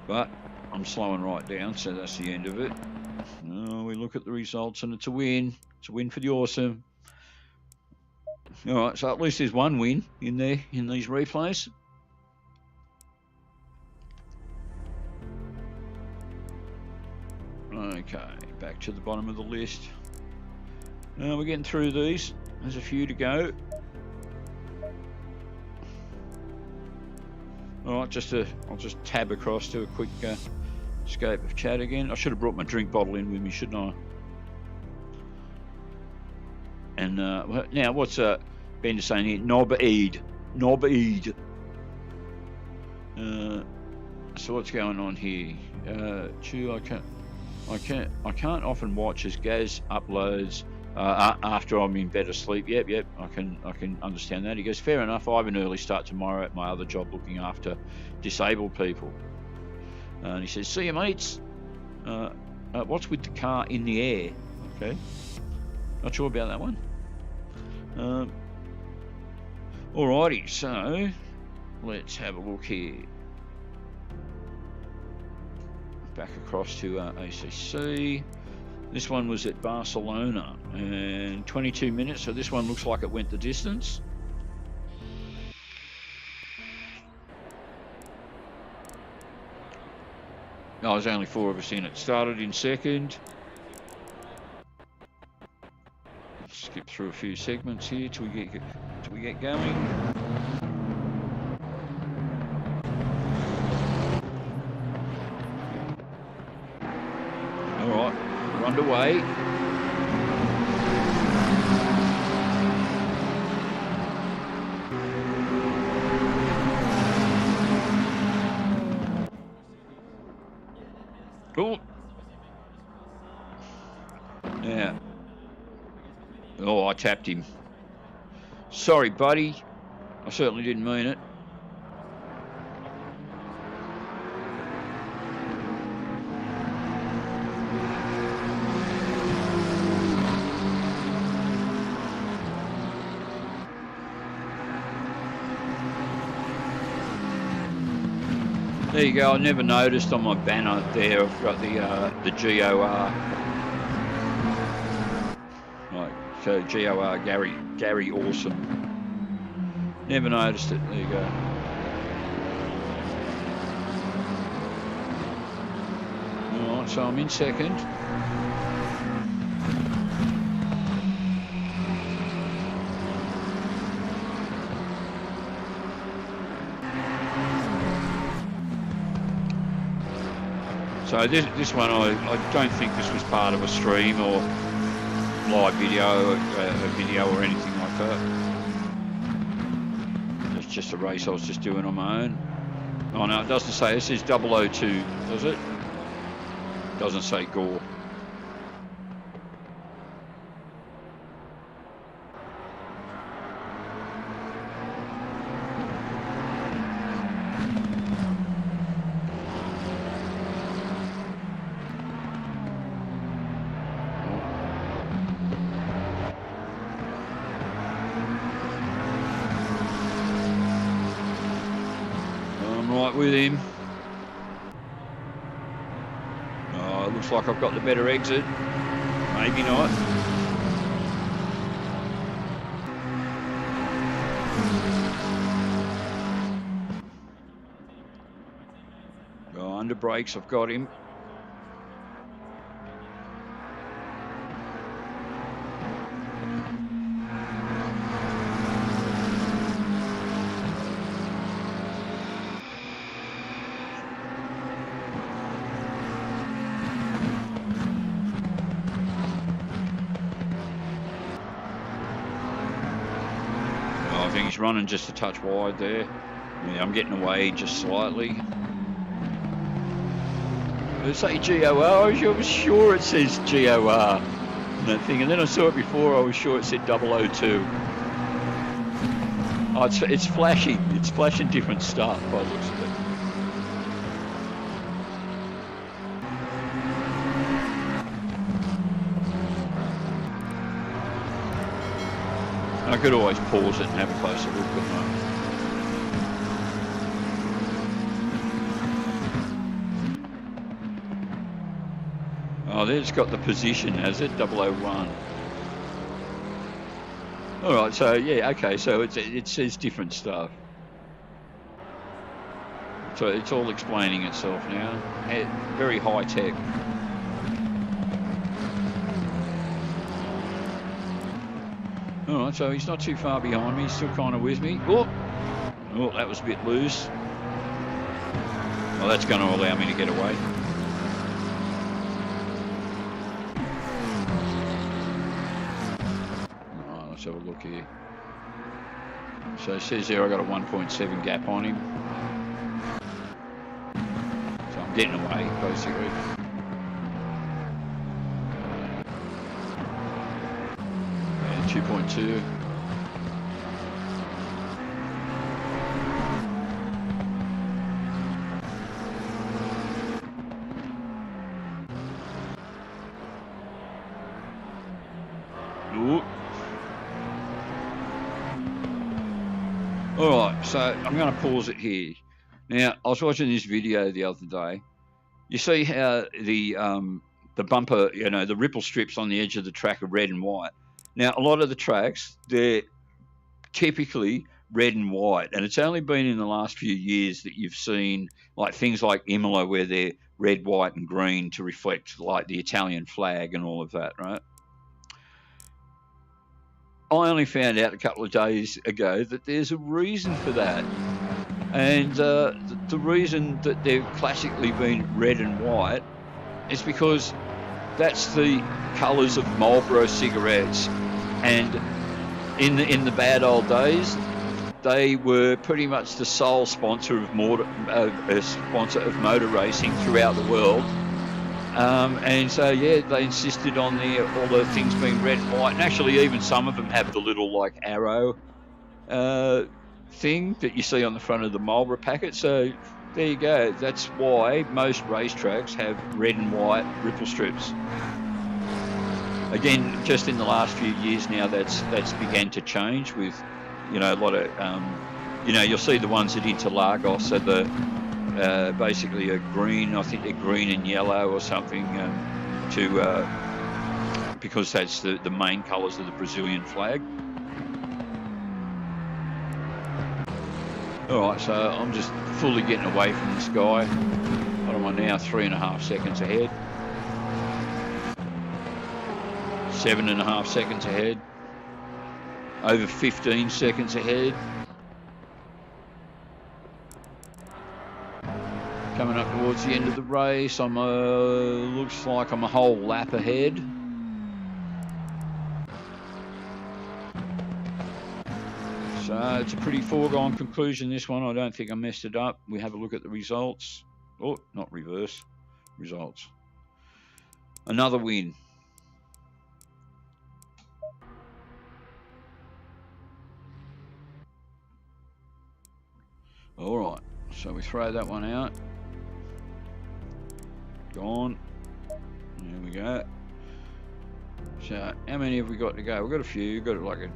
But I'm slowing right down, so that's the end of it. Oh, we look at the results, and it's a win. It's a win for the Orsum. All right, so at least there's one win in there in these replays. Okay, back to the bottom of the list. We're getting through these. There's a few to go. All right, I'll just tab across to a quick escape of chat again. I should have brought my drink bottle in with me, shouldn't I? And now, what's Bender saying here? Knob-eed. So what's going on here? I can't often watch as Gaz uploads after I'm in bed asleep. Yep. I can understand that. He goes, fair enough. I have an early start tomorrow at my other job looking after disabled people. And he says, see you, mates. What's with the car in the air? Okay. Not sure about that one. Alrighty, so let's have a look here. Back across to ACC. This one was at Barcelona, and 22 minutes, so this one looks like it went the distance. No, there's only 4 of us in. It started in second. Skip through a few segments here till we get going. All right, we're underway. Oh, yeah. Oh, I tapped him. Sorry, buddy. I certainly didn't mean it. There you go. I never noticed on my banner there. I've got the GOR. Right, so GOR Gary Orsum. Never noticed it. There you go. All right, so I'm in second. So this one, I don't think this was part of a stream or live video, a video or anything like that. It's just a race I was just doing on my own. Oh no, it doesn't say, it says 002, does it? Doesn't say Gore. With him. Oh, it looks like I've got the better exit. Maybe not. Oh, under brakes, I've got him. I think he's running just a touch wide there. Yeah, I'm getting away just slightly. Did it say GOR? I was sure it says GOR on that thing, and then I saw it before. I was sure it said 002. Oh, it's flashing. It's flashing different stuff by the looks of it. I could always pause it and have a closer look, couldn't I? Oh, there's got the position, has it? 001. All right, so yeah, okay, so it says different stuff. So it's all explaining itself now. Very high tech. All right, so he's not too far behind me. He's still kind of with me. Oh, that was a bit loose. Well, that's going to allow me to get away. All right, let's have a look here. So it says there I got a 1.7 gap on him. So I'm getting away, basically. 2.2. All right, so I'm going to pause it here. Now, I was watching this video the other day. You see how the bumper, the ripple strips on the edge of the track are red and white. Now, a lot of the tracks, they're typically red and white, and it's only been in the last few years that you've seen like things like Imola where they're red, white, and green to reflect like the Italian flag and all of that, right? I only found out a couple of days ago that there's a reason for that, and the reason that they've classically been red and white is because that's the colours of Marlboro cigarettes, and in the bad old days, they were pretty much the sole sponsor of motor racing throughout the world. And so yeah, they insisted on all the things being red and white, and actually even some of them have the little like arrow thing that you see on the front of the Marlboro packet. So there you go. That's why most racetracks have red and white ripple strips. Again, just in the last few years now, that's began to change with, a lot of, you'll see the ones at Interlagos, so the basically a green, I think they're green and yellow or something, because that's the main colours of the Brazilian flag. All right, so I'm just fully getting away from this guy. What am I now? 3.5 seconds ahead. 7.5 seconds ahead. Over 15 seconds ahead. Coming up towards the end of the race, looks like I'm a whole lap ahead. So it's a pretty foregone conclusion, this one. I don't think I messed it up. We have a look at the results. Oh, not reverse. Results. Another win. All right, so we throw that one out. Gone. There we go. So how many have we got to go? We've got a few. We've got like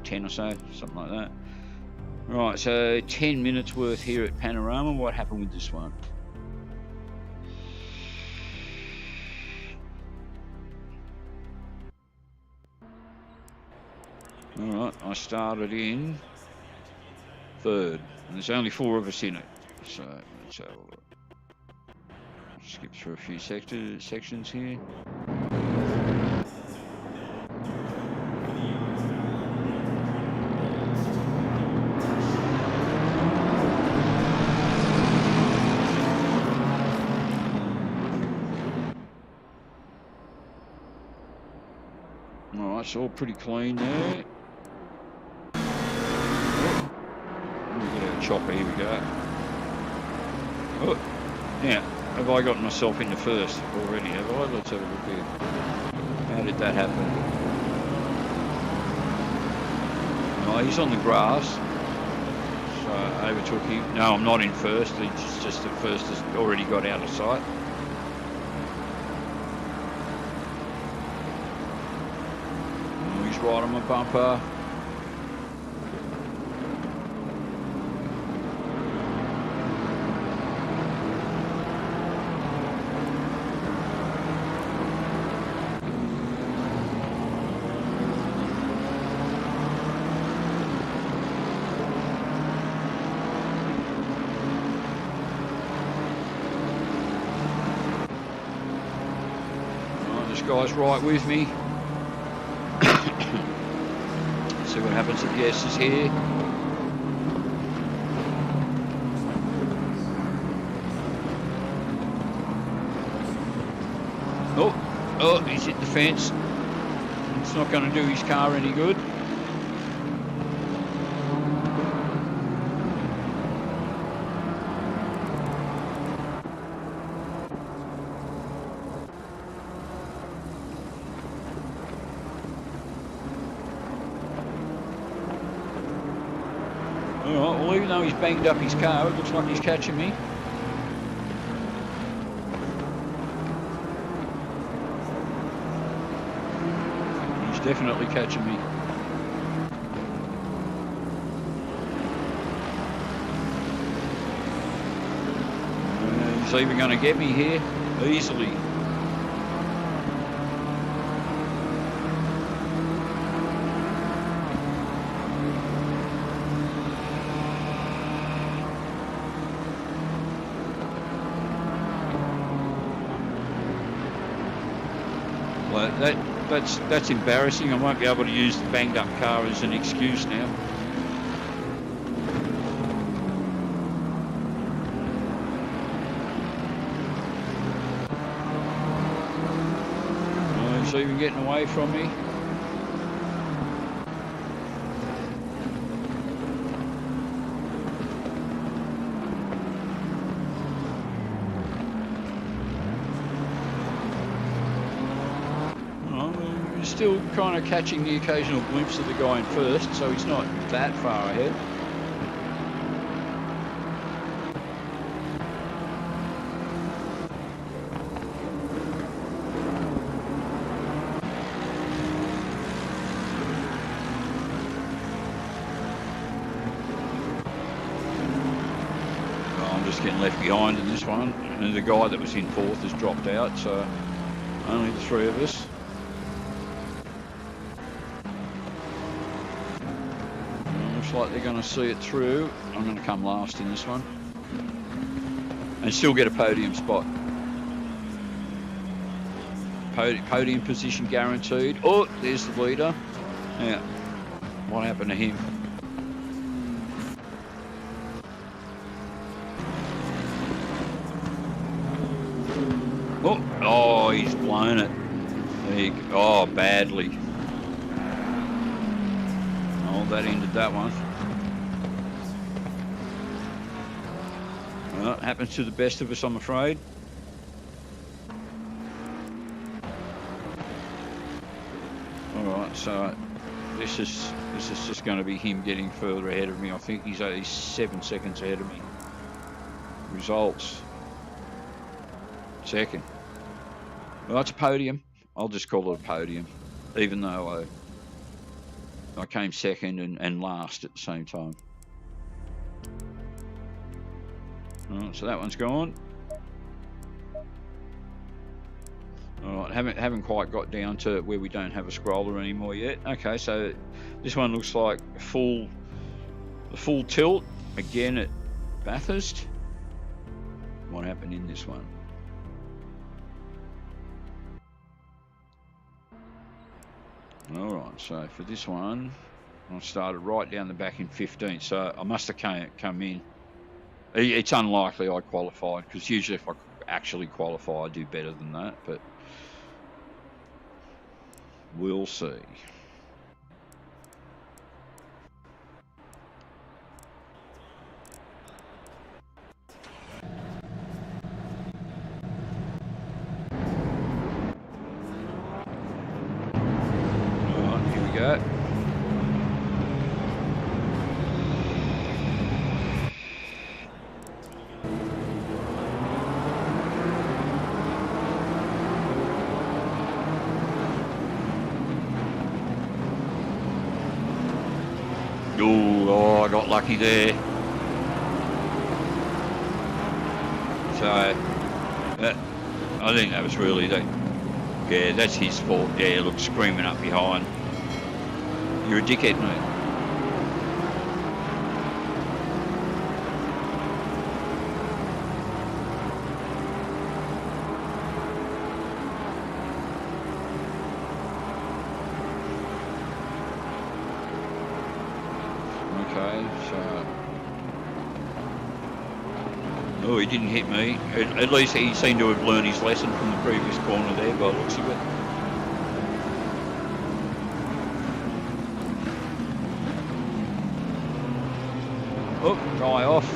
10 or so, something like that. Right, so 10 minutes worth here at Panorama. What happened with this one? All right, I started in third, and there's only 4 of us in it. So let's have a look. Skip through a few sections here. All right, it's all pretty clean there. We'll get our chopper, here we go. Oh, now, have I gotten myself into first already, have I? Let's have a look here. How did that happen? Oh, he's on the grass. So I overtook him. No, I'm not in first. It's just that first has already got out of sight. Oh, he's right on my bumper. Guy's right with me. See what happens at the S's here. Oh, he's hit the fence. It's not going to do his car any good. Even though he's banged up his car, it looks like he's catching me. He's definitely catching me. He's even going to get me here easily. That's embarrassing. I won't be able to use the banged up car as an excuse now. Oh, he's even getting away from me. still kind of catching the occasional glimpse of the guy in first, so he's not that far ahead. Getting left behind in this one, and the guy that was in fourth has dropped out, so only the three of us. Looks like they're going to see it through. I'm going to come last in this one and still get a podium spot. Podium position guaranteed. Oh, there's the leader. Now, what happened to him? Oh, he's blown it. Oh, badly. Oh, that ended that one. Well, it happens to the best of us, I'm afraid. All right, so this is just going to be him getting further ahead of me. I think he's only 7 seconds ahead of me. Results. Second. Well, it's a podium. I'll just call it a podium, even though I came second and last at the same time. All right, so that one's gone. All right, haven't quite got down to where we don't have a scroller anymore yet. Okay, so this one looks like the full tilt again at Bathurst. What happened in this one? Alright, so for this one, I started right down the back in 15th, so I must have come in. It's unlikely I qualified, because usually if I actually qualify, I do better than that, but we'll see. Go. Oh, I got lucky there. So, I think that was really yeah, that's his fault. Yeah, look, screaming up behind. You're a dickhead, mate. Okay, so... Oh, he didn't hit me. At least he seemed to have learned his lesson from the previous corner there by the looks of it. Oh, guy off.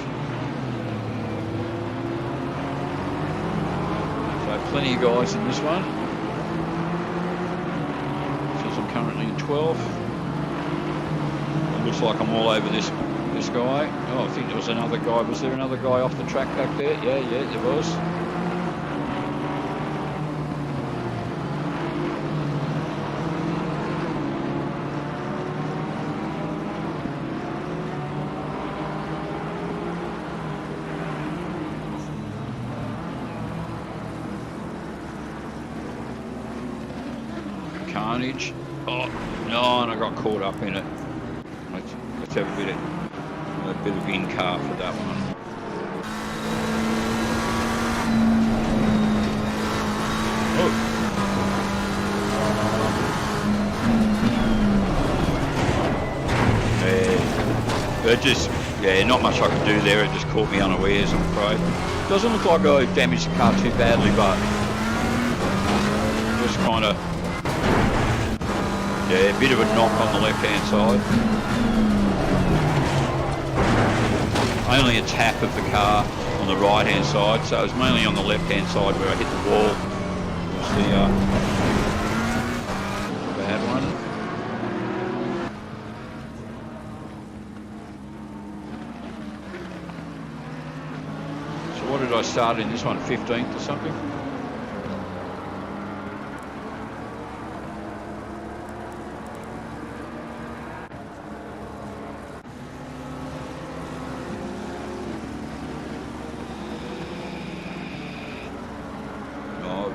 So plenty of guys in this one. Says I'm currently in 12th. It looks like I'm all over this guy. Oh, I think there was another guy. Was there another guy off the track back there? Yeah, there was. Carnage. Oh no, and I got caught up in it. Let's have a bit of in-car for that one. Oh. Yeah, not much I could do there. It just caught me unawares, I'm afraid. Doesn't look like I damaged the car too badly, but just kind of, yeah, a bit of a knock on the left-hand side. Only a tap of the car on the right-hand side, so it was mainly on the left-hand side where I hit the wall. Was the running. So what did I start in this one, 15th or something?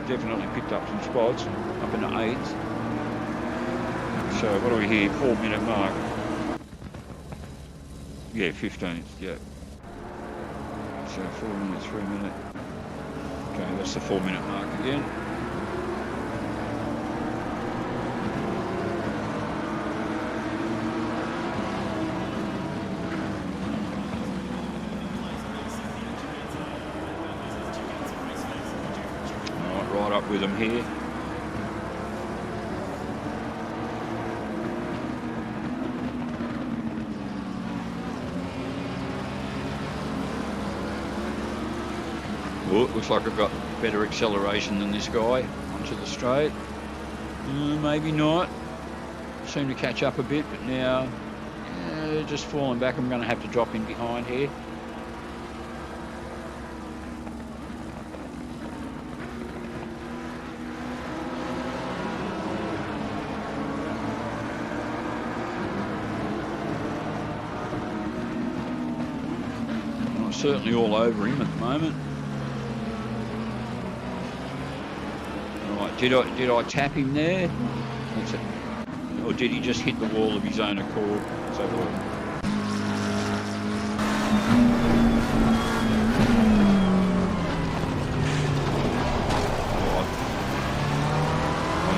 Definitely picked up some spots up in the 8th. So what are we here? 4-minute mark. Yeah, 15th, yeah. So 4 minutes, 3 minute. Okay, that's the 4-minute mark again. Right up with them here. Oh, it looks like I've got better acceleration than this guy onto the straight. Maybe not. Seem to catch up a bit, but now just falling back. I'm going to have to drop in behind here. Certainly all over him at the moment. Right, did I tap him there? That's it. Or did he just hit the wall of his own accord? Let's have a look.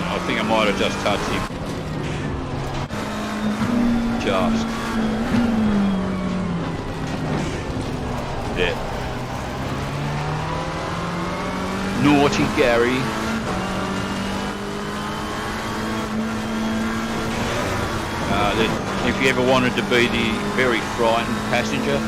I think I might have just touched him. Just. Yeah. Naughty Gary. If you ever wanted to be the very frightened passenger.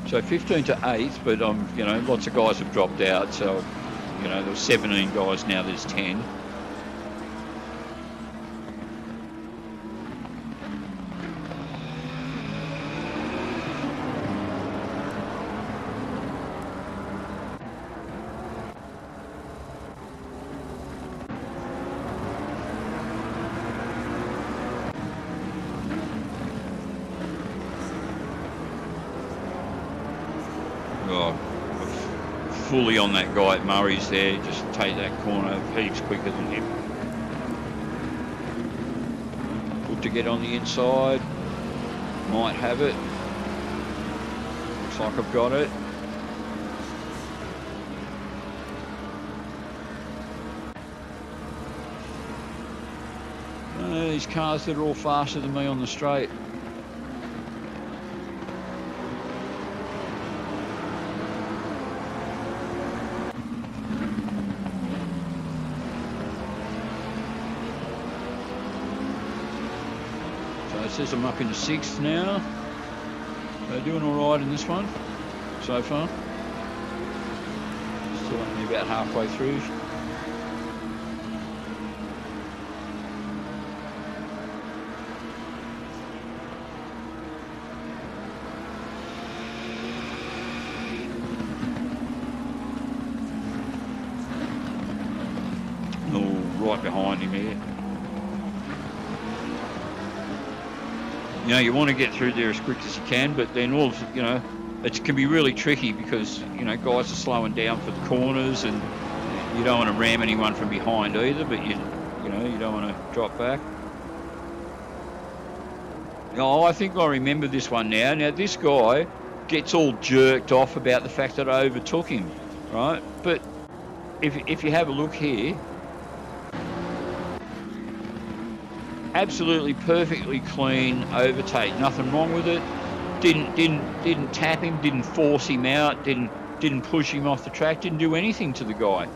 So 15 to 8th, but you know, lots of guys have dropped out. So, you know, there were 17 guys, now there's 10. Fully on that guy at Murray's there, just take that corner heaps quicker than him. Good to get on the inside, might have it, looks like I've got it. These cars that are all faster than me on the straight. Says I'm up in the 6th now. They're doing all right in this one so far. Still only about halfway through. Oh, right behind him here. You know, you want to get through there as quick as you can, but then all of, you know, it can be really tricky because, you know, guys are slowing down for the corners and you don't want to ram anyone from behind either, but you know, you don't want to drop back. Oh, I think I remember this one now. Now, this guy gets all jerked off about the fact that I overtook him, right? But if you have a look here, absolutely perfectly clean overtake, nothing wrong with it. Didn't tap him, didn't force him out, didn't push him off the track, didn't do anything to the guy.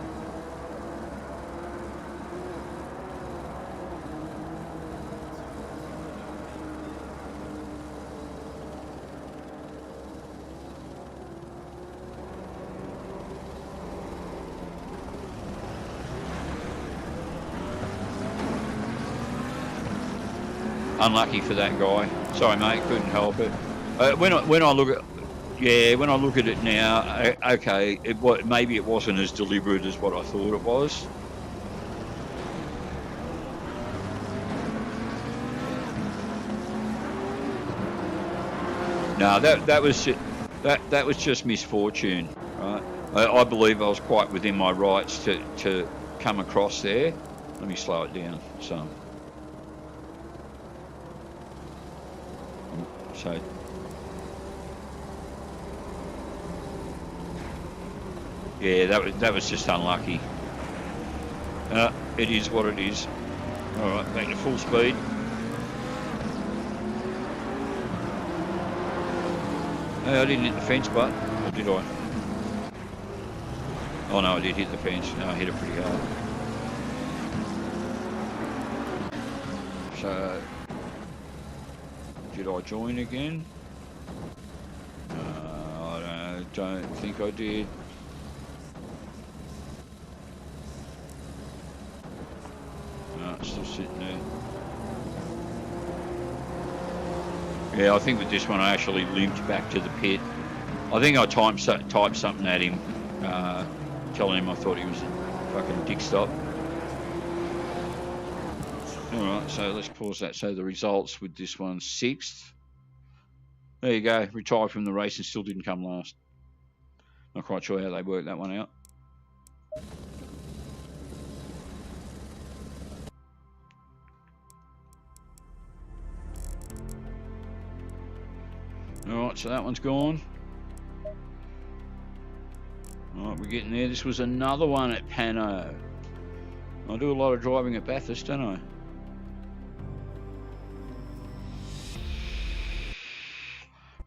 unlucky for that guy. Sorry, mate, couldn't help it. When I look at it now, okay, maybe it wasn't as deliberate as what I thought it was. No, that was just misfortune, right? I believe I was quite within my rights to come across there. Let me slow it down some. So. Yeah, that was just unlucky. It is what it is. All right, back to full speed. Hey, I didn't hit the fence, but or did I? Oh no, I did hit the fence. No, I hit it pretty hard. So, did I join again? I don't think I did. No, it's still sitting there. Yeah, I think with this one I actually limped back to the pit. I think I typed something at him, telling him I thought he was a fucking dick stop. Alright, so let's pause that. So the results with this one, 6th. There you go, retired from the race and still didn't come last. Not quite sure how they worked that one out. Alright, so that one's gone. Alright, we're getting there. This was another one at Pano. I do a lot of driving at Bathurst, don't I?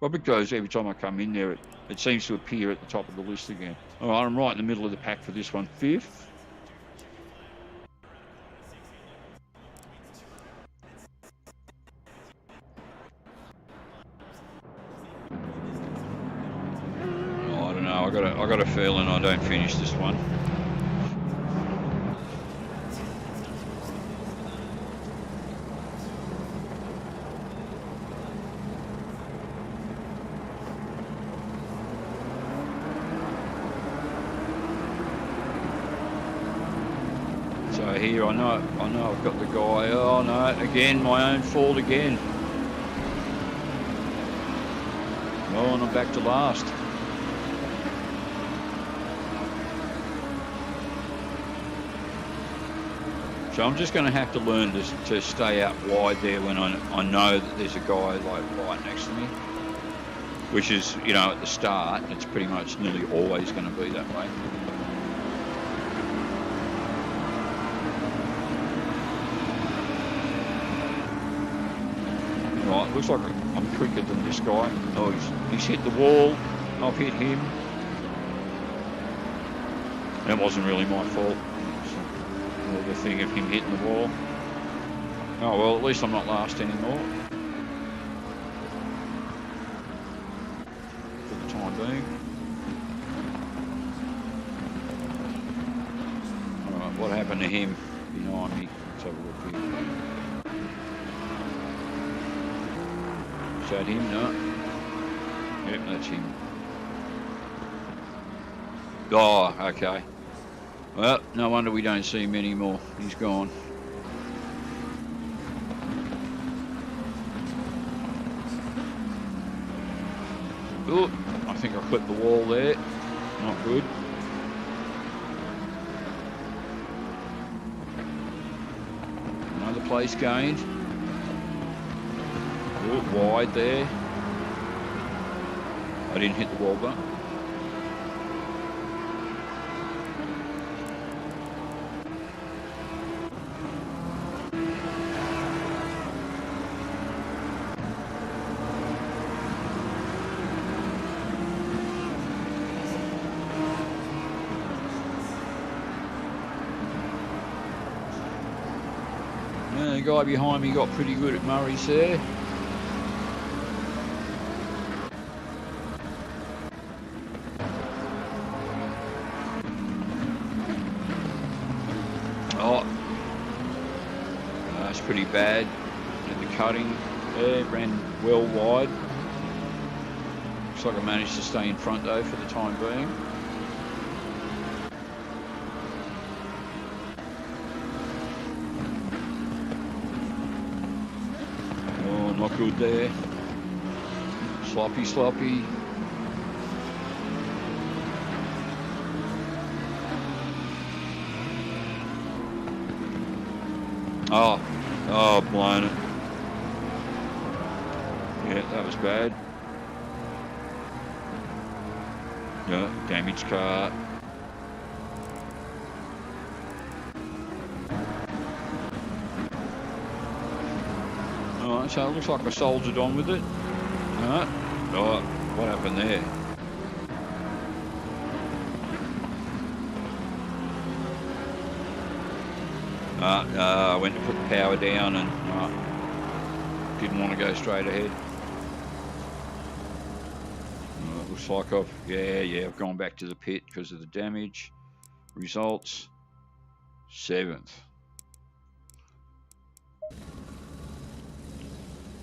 Robert goes every time I come in there, it seems to appear at the top of the list again. Alright, I'm right in the middle of the pack for this one, 5th. Oh, I don't know, I got a feeling I don't finish this one. Here, I know I've got the guy. Oh no, again, my own fault again. Oh, and I'm back to last. So I'm just going to have to learn to stay out wide there when I know that there's a guy like right next to me. Which is, you know, at the start, it's pretty much nearly always going to be that way. Right, looks like I'm quicker than this guy. Oh, he's hit the wall. I've hit him. That wasn't really my fault. It's the thing of him hitting the wall. Oh well, at least I'm not last anymore. For the time being. Alright, what happened to him behind me? Let's have a look here. Is that him? No. Yep, that's him. Oh, okay. Well, no wonder we don't see him anymore. He's gone. Oh, I think I clipped the wall there. Not good. Another place gained. Wide there. I didn't hit the wall button. Yeah, the guy behind me got pretty good at Murray's there. Pretty bad. Had to cutting there, ran well wide. Looks like I managed to stay in front though for the time being. Oh, not good there. Sloppy. Oh, blown it. Yeah, that was bad. Yeah, damaged car. Alright, so it looks like I soldiered on with it. Alright. Oh, what happened there? I went to put the power down and didn't want to go straight ahead. It looks like I've gone back to the pit because of the damage. Results, 7th.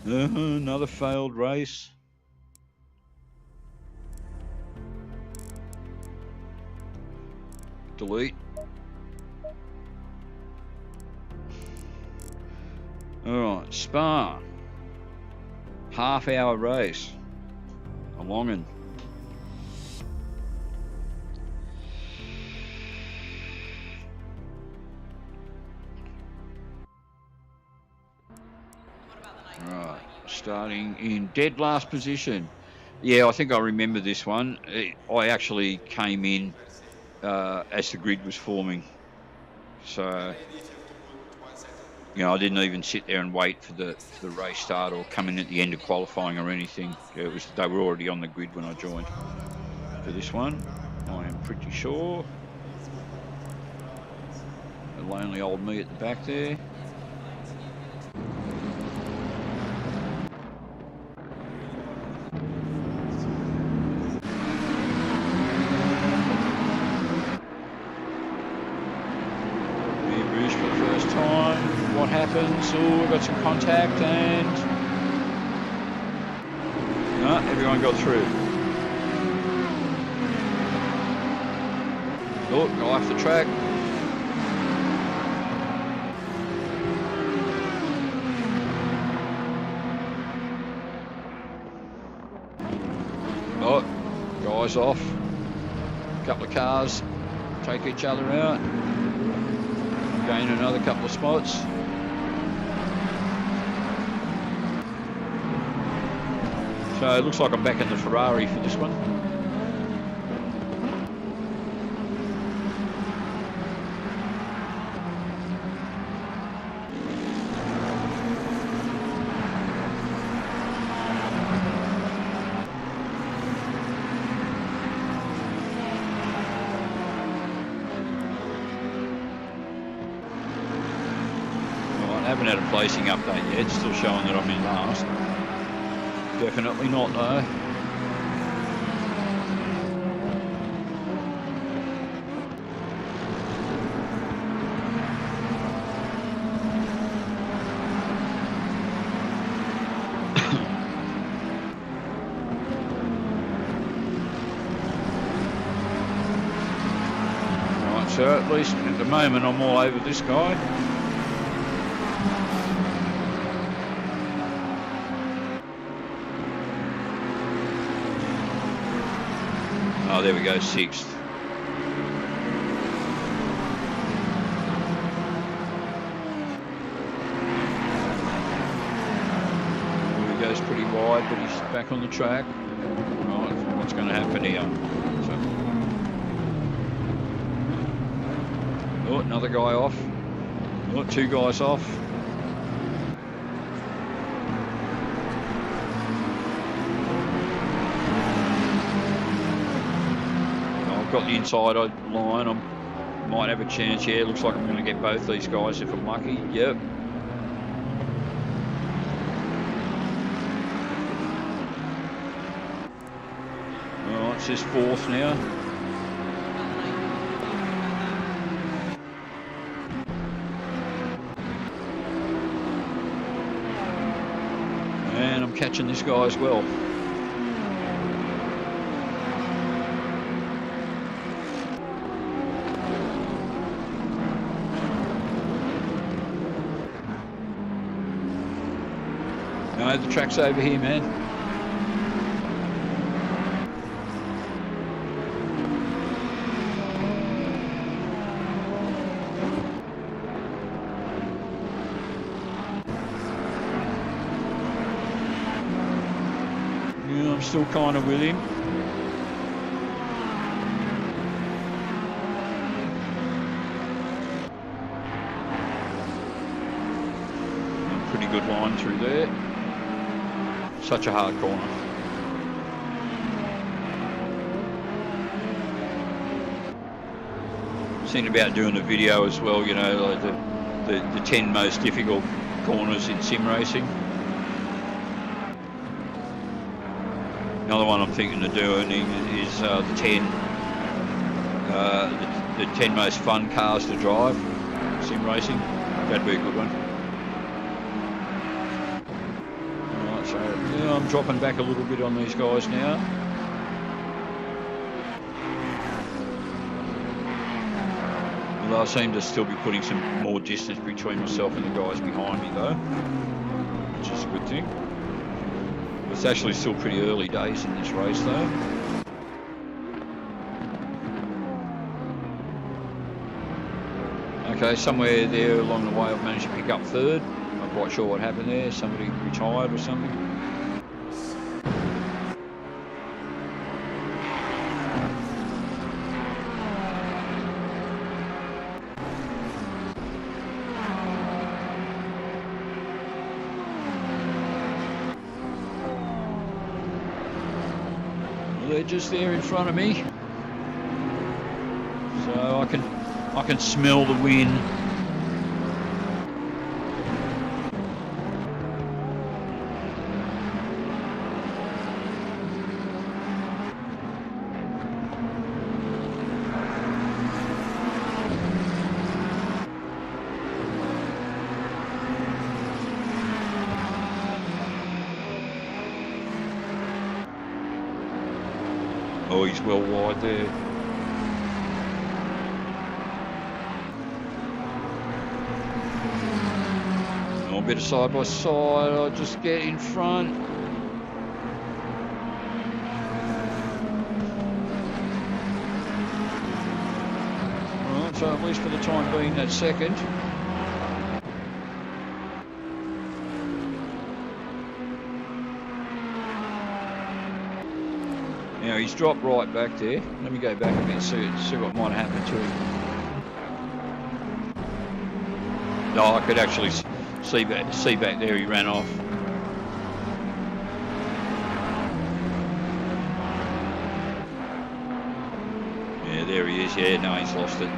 Another failed race. Delete. Alright, Spa. Half-hour race. A long one. Right, starting in dead last position. Yeah, I think I remember this one. I actually came in as the grid was forming. So, I didn't even sit there and wait for the race start or come in at the end of qualifying or anything. They were already on the grid when I joined. For this one, I am pretty sure. The lonely old me at the back there. What happens? Oh, we've got some contact and no, everyone got through. Oh, go off the track. Oh, guys off. A couple of cars take each other out. Gain another couple of spots. So it looks like I'm back in the Ferrari for this one. I haven't had a placing update yet, still showing that I'm in last. Definitely not though. Right, so at least at the moment I'm all over this guy. Oh, there we go, 6th. He goes pretty wide, but he's back on the track. Right, what's going to happen here? Oh, another guy off. Oh, 2 guys off. Got the inside line. I might have a chance. Yeah, looks like I'm going to get both these guys if I'm lucky. Yep. Alright, it says 4th now. catching this guy as well. No, the track's over here, man. Yeah, I'm still kind of with him. Pretty good line through there. Such a hard corner. Thinking about doing a video as well, you know, like the 10 most difficult corners in sim racing. Another one I'm thinking of doing is the 10 most fun cars to drive sim racing. That'd be a good one. Alright, so yeah, I'm dropping back a little bit on these guys now. Although I seem to still be putting some more distance between myself and the guys behind me though, which is a good thing. It's actually still pretty early days in this race though. Okay, somewhere there along the way I've managed to pick up third. I'm not quite sure what happened there. Somebody retired or something. They're just there in front of me, so I can smell the wind. Oh, he's well wide there. Oh, a bit of side by side. I'll just get in front. Alright, so at least for the time being, that's second. Now he's dropped right back there. Let me go back a bit and see what might happen to him. No, I could actually see back there he ran off. Yeah, there he is. Yeah, no, he's lost it.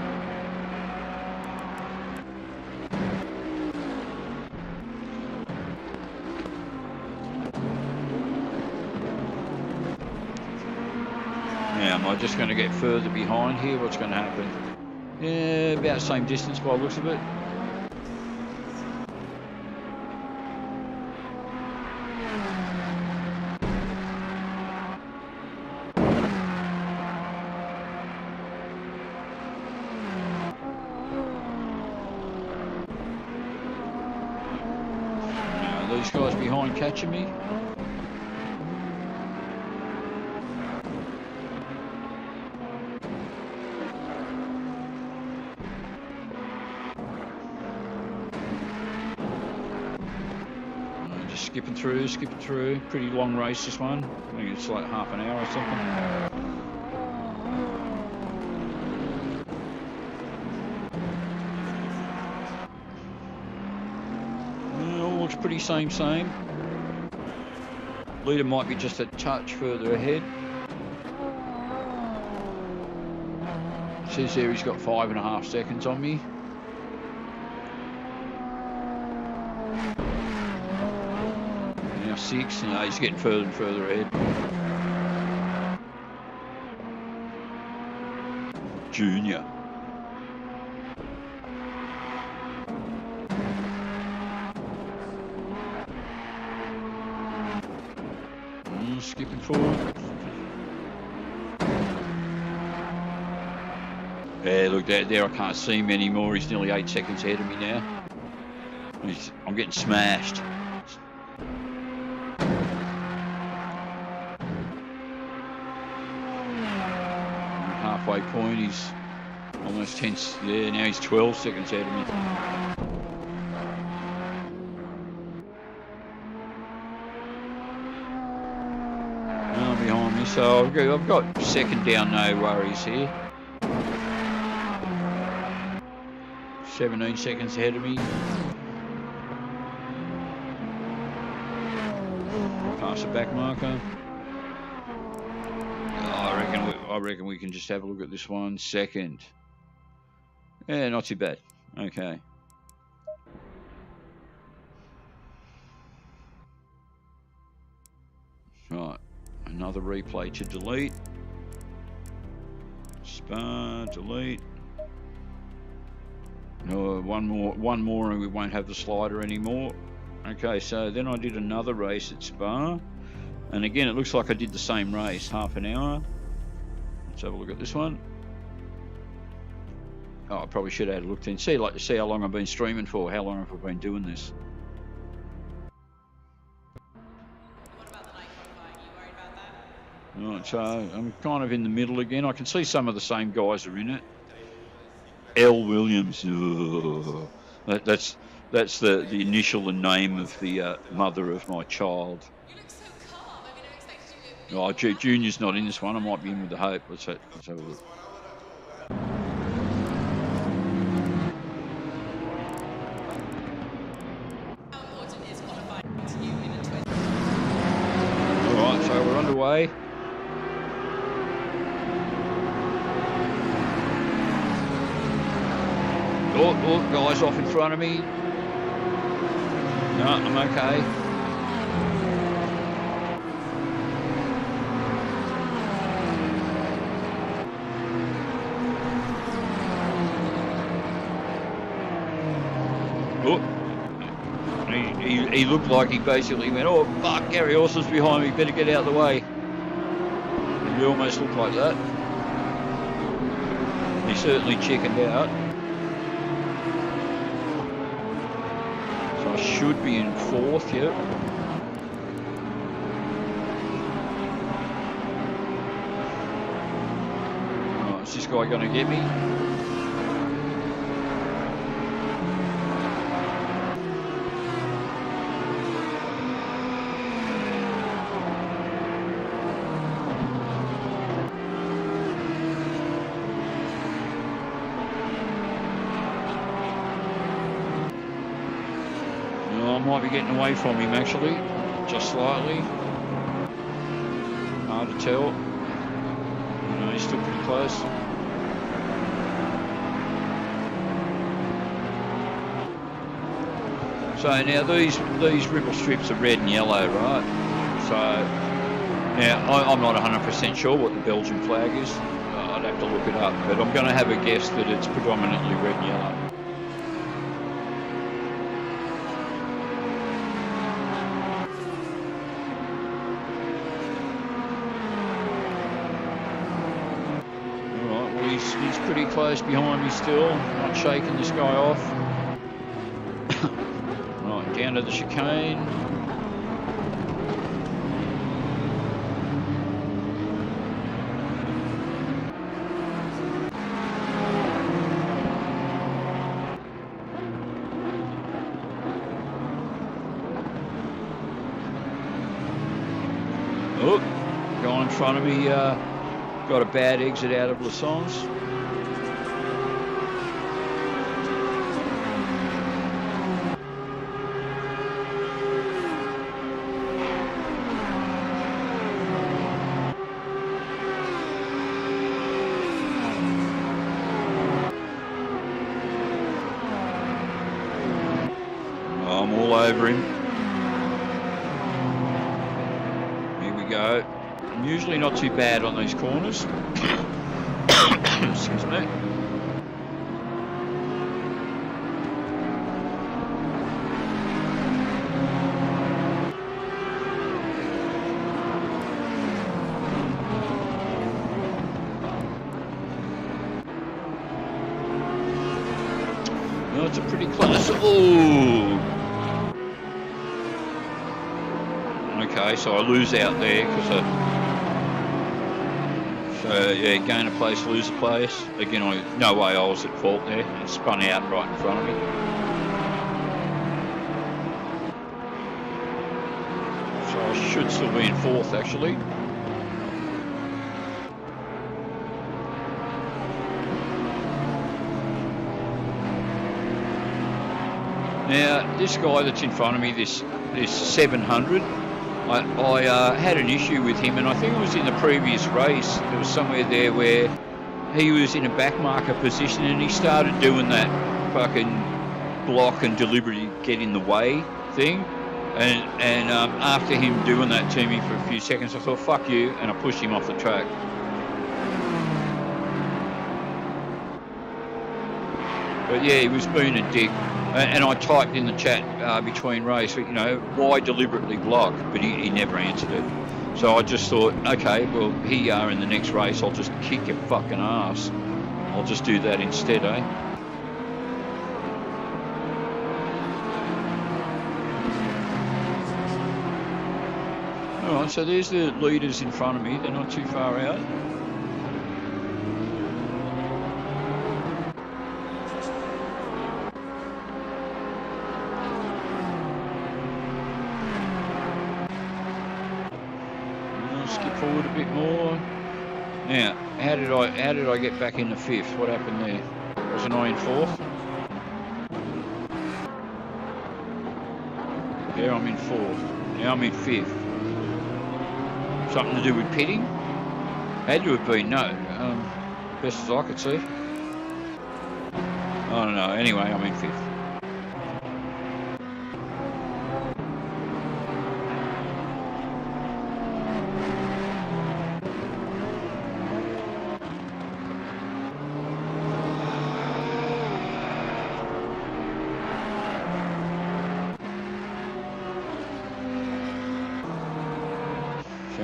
Now, am I just going to get further behind here? What's going to happen? Yeah, about the same distance by the looks of it. Now, these guys behind catching me. Skipping through. Pretty long race this one. I think it's like half an hour or something. All looks pretty same. Leader might be just a touch further ahead. Says there he's got 5.5 seconds on me. Now 6, no, he's getting further and further ahead. Junior. forward. Yeah, look, there I can't see him anymore. He's nearly 8 seconds ahead of me now. I'm getting smashed. Halfway point, he's almost 10. Yeah, now he's 12 seconds ahead of me. Now behind me, so I've got second down, no worries here. 17 seconds ahead of me. Pass the back marker. I reckon we can just have a look at this one second. Yeah, not too bad. Okay. Right, another replay to delete. Spar, delete. No, one more, and we won't have the slider anymore. Okay, so then I did another race at Spa, and again it looks like I did the same race, half an hour. Let's have a look at this one. Oh, I probably should have looked in. See how long I've been streaming for. How long have I been doing this? What about the night qualifying? You worried about that? Right, so I'm kind of in the middle again. I can see some of the same guys are in it. L. Williams. Oh, that's the initial and name of the mother of my child. You look so calm. I mean, I expected you to be... Oh, Junior's not in this one. I might be in with the Hope. Let's have a look. How important is qualifying to you in a twin? Alright, so we're underway. Oh, guys off in front of me. No, I'm okay. Oh, he looked like he basically went, oh fuck, Gary Orsum's behind me, better get out of the way. He almost looked like that. He certainly chickened out. So I should be in fourth, yeah. Oh, is this guy going to get me? Might be getting away from him actually, just slightly. Hard to tell. You know, he's still pretty close. So now these ripple strips are red and yellow, right? So now I'm not 100% sure what the Belgian flag is. I'd have to look it up, but I'm going to have a guess that it's predominantly red and yellow. He's pretty close behind me still, not shaking this guy off. Right, down to the chicane. Oh, guy in front of me got a bad exit out of Lassance. I'm all over him. Here we go. I'm usually not too bad on these corners. Excuse me. Oh, it's a pretty close. Oh. Okay, so I lose out there because so yeah, gain a place, lose a place. Again, no way I was at fault there. It spun out right in front of me. So I should still be in fourth actually. Now this guy that's in front of me, this 700. I had an issue with him, and I think it was in the previous race. There was somewhere there where he was in a back marker position, and he started doing that fucking block and deliberately get in the way thing. And after him doing that to me for a few seconds, I thought, fuck you, and I pushed him off the track. But yeah, he was being a dick. And I typed in the chat between race, you know, why deliberately block? But he never answered it. So I just thought, okay, well, here you are in the next race. I'll just kick your fucking ass. I'll just do that instead, eh? All right, so there's the leaders in front of me. They're not too far out. Forward a bit more. Now, how did I get back into fifth? What happened there? Wasn't I in fourth? Yeah, I'm in fourth. Now I'm in fifth. Something to do with pitting? Had to have been, no. Best as I could see. I don't know. Anyway, I'm in fifth.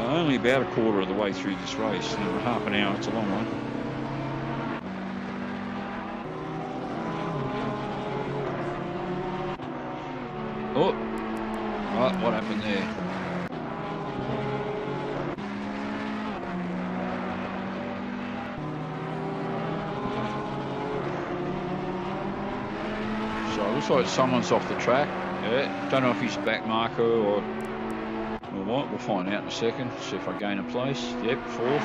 Only about a quarter of the way through this race. Half an hour, it's a long one. Oh, right, what happened there? So it looks like someone's off the track. Yeah, don't know if he's a back marker or what. We'll find out in a second. See if I gain a place. Yep, fourth.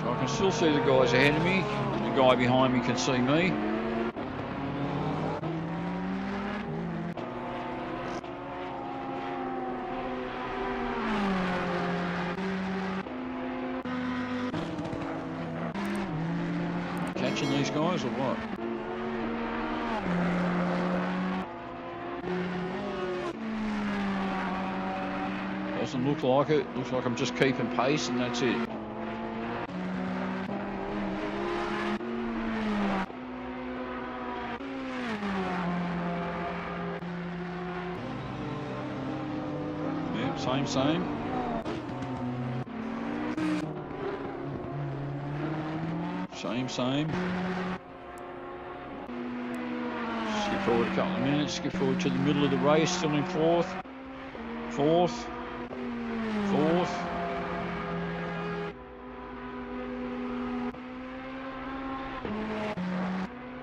So I can still see the guys ahead of me. The guy behind me can see me. Catching these guys or what? Doesn't look like it. Looks like I'm just keeping pace and that's it. Yep, same. Same. Skip forward a couple of minutes. Skip forward to the middle of the race. Still in fourth. Fourth.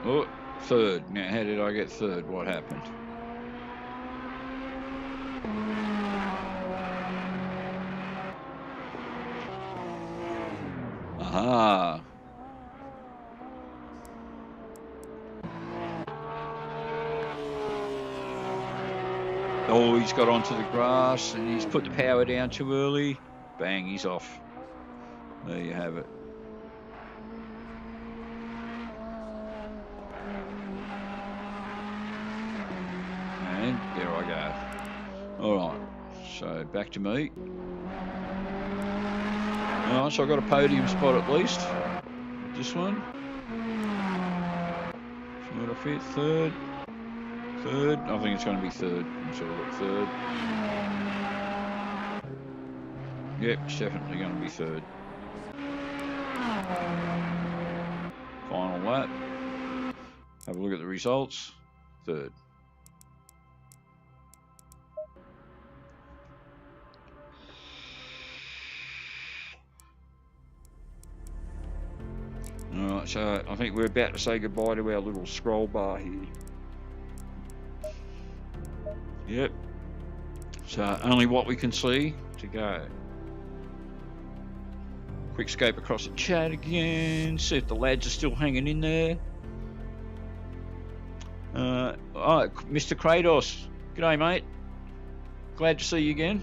Oh, third. Now, how did I get third? What happened? Aha. Oh, he's got onto the grass and he's put the power down too early. Bang, he's off. There you have it. And there I go. All right, so back to me. All right, so I've got a podium spot at least. This one. So what I fit? Third. I think it's going to be third. So we'll look third. Yep, it's definitely going to be third. Final lap. Have a look at the results. Third. Alright, so I think we're about to say goodbye to our little scroll bar here. Yep. So only what we can see to go. Quick scope across the chat again. See if the lads are still hanging in there. Oh, Mr. Kratos. G'day, mate. Glad to see you again.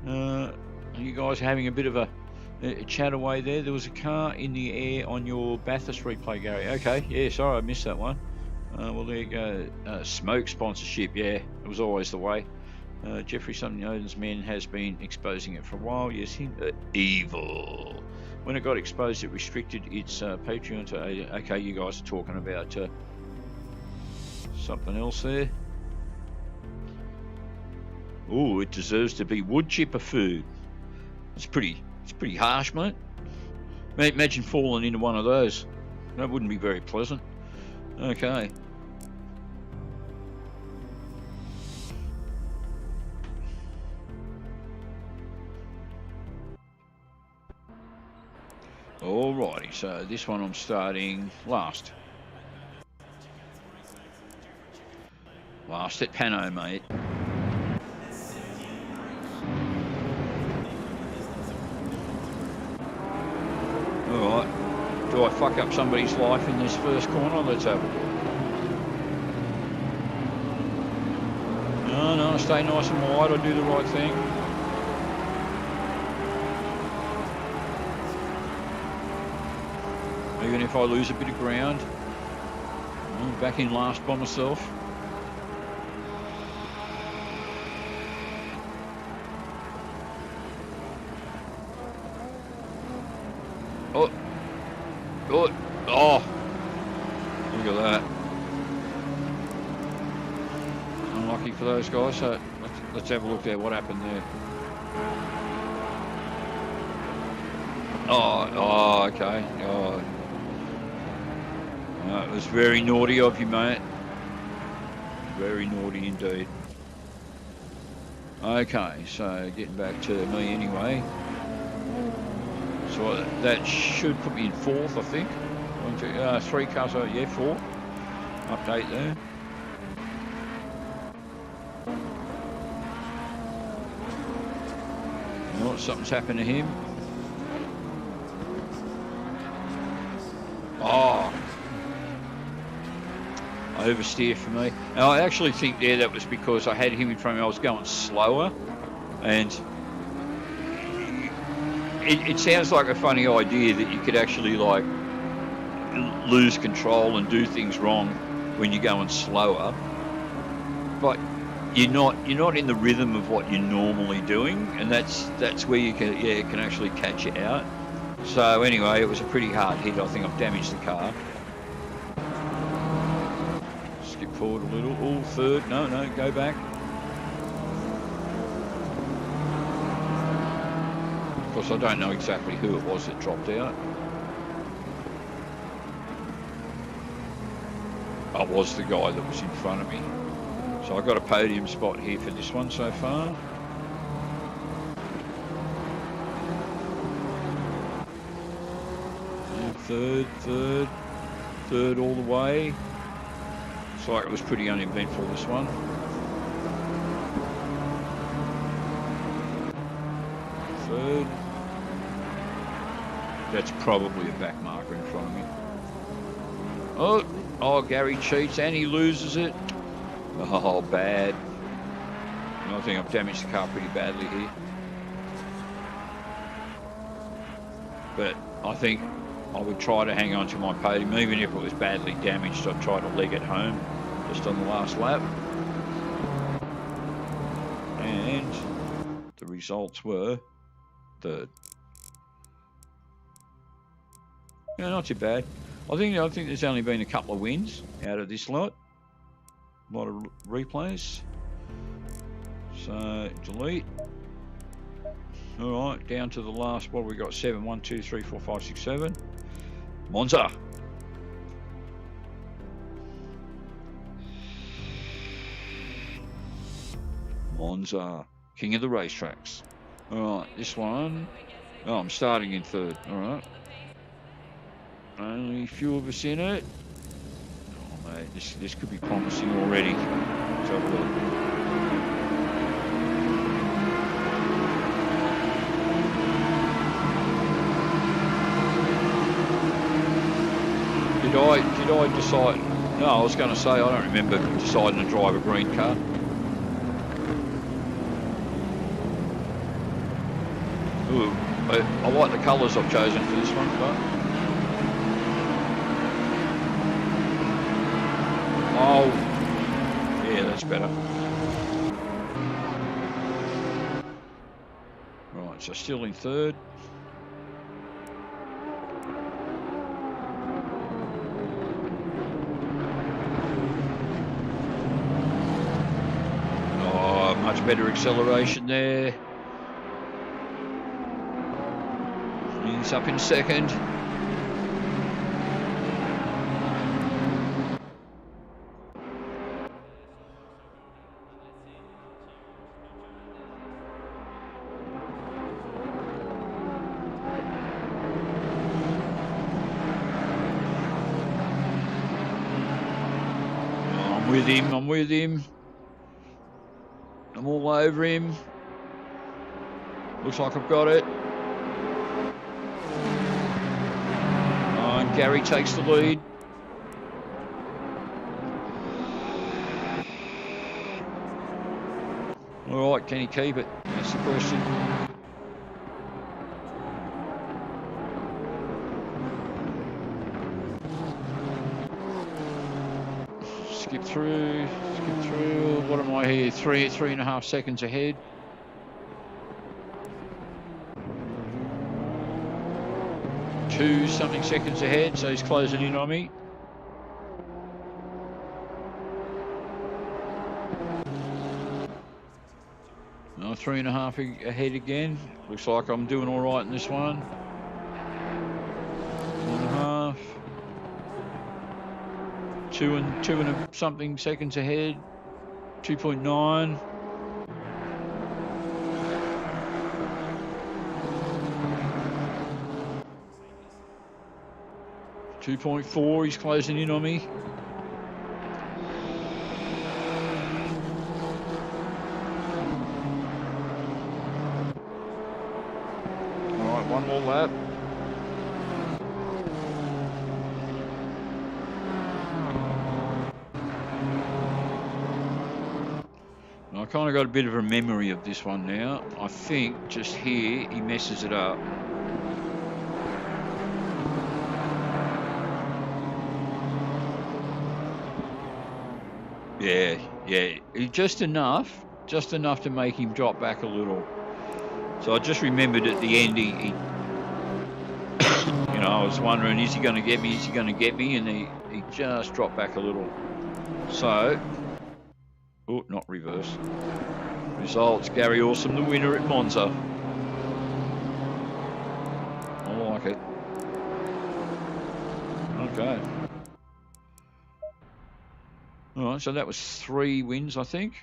Are you guys having a bit of a chat away there? There was a car in the air on your Bathurst replay, Gary. Okay, yeah, sorry I missed that one. Well, there you go. Smoke sponsorship, yeah, it was always the way. Jeffrey Snowden's men has been exposing it for a while. Yes, him. Evil. When it got exposed, it restricted its Patreon to... Okay, you guys are talking about something else there. Oh, it deserves to be wood chipper food. It's pretty harsh, mate. Imagine falling into one of those. That wouldn't be very pleasant. Okay. Alrighty, so this one I'm starting last. Last at Pano, mate. Alright. Do I fuck up somebody's life in this first corner? Let's have a look. No, stay nice and wide. I do the right thing. Even if I lose a bit of ground. I'm back in last by myself. Oh, look at that. Unlucky for those guys. So let's have a look there. What happened there? Oh, okay. Oh, it was very naughty of you, mate. Very naughty indeed. Okay, so getting back to me anyway. So that should put me in fourth, I think. 1, 2, 3 cars, yeah, 4. Update there. Oh, something's happened to him. Oh. Oversteer for me. Now, I actually think there that was because I had him in front of me. I was going slower, and it sounds like a funny idea that you could actually like lose control and do things wrong when you're going slower, but you're not in the rhythm of what you're normally doing, and that's where you can it can actually catch you out. So anyway, it was a pretty hard hit. I think I've damaged the car. Skip forward a little. Oh, third. No, go back. Of course, I don't know exactly who it was that dropped out. I was the guy that was in front of me. So I got a podium spot here for this one so far. And third all the way. Looks like it was pretty uneventful, this one. Third. That's probably a back marker in front of me. Oh, Gary cheats and he loses it. Oh, bad. And I think I've damaged the car pretty badly here. But I think I would try to hang on to my podium. Even if it was badly damaged, I'd try to leg it home just on the last lap. And the results were third. Yeah, not too bad. I think there's only been a couple of wins out of this lot. A lot of replays. So delete. All right, down to the last. What have we got? 7. 1, 2, 3, 4, 5, 6, 7. Monza. Monza, king of the racetracks. All right, this one. Oh, I'm starting in third. All right. Only a few of us in it. Oh, mate, this could be promising already. Let's have a look. Did I decide? No, I was going to say I don't remember deciding to drive a green car. Ooh, I like the colours I've chosen for this one, but. Oh, yeah, that's better. Right, so still in third. Oh, much better acceleration there. He's up in second. I'm with him. I'm all over him. Looks like I've got it. Oh, and Gary takes the lead. All right, can he keep it? That's the question. Skip through. What am I here? 3.5 seconds ahead. Two something seconds ahead, so he's closing in on me. No, 3.5 ahead again. Looks like I'm doing all right in this one. 1.5. 2 and something seconds ahead. 2.9. .4, he's closing in on me. All right, one more lap. I kind of got a bit of a memory of this one now. I think just here he messes it up. Yeah, just enough to make him drop back a little. So I just remembered at the end, he you know, I was wondering, is he going to get me? And he just dropped back a little. So, oh, not reverse. Results, Gary Orsum, the winner at Monza. I like it. Okay. All right, so that was 3 wins, I think.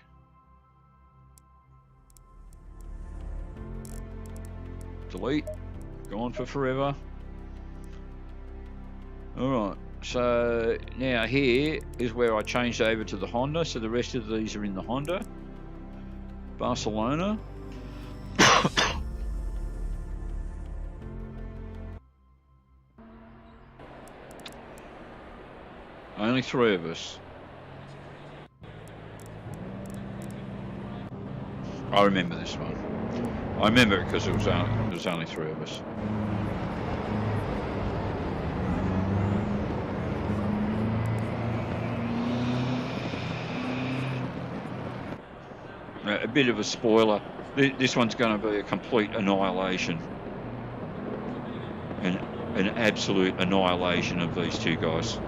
Delete. Gone for forever. All right, so now here is where I changed over to the Honda. So the rest of these are in the Honda. Barcelona. Only 3 of us. I remember this one. I remember it because it was only 3 of us. A bit of a spoiler. This one's going to be a complete annihilation. An absolute annihilation of these two guys.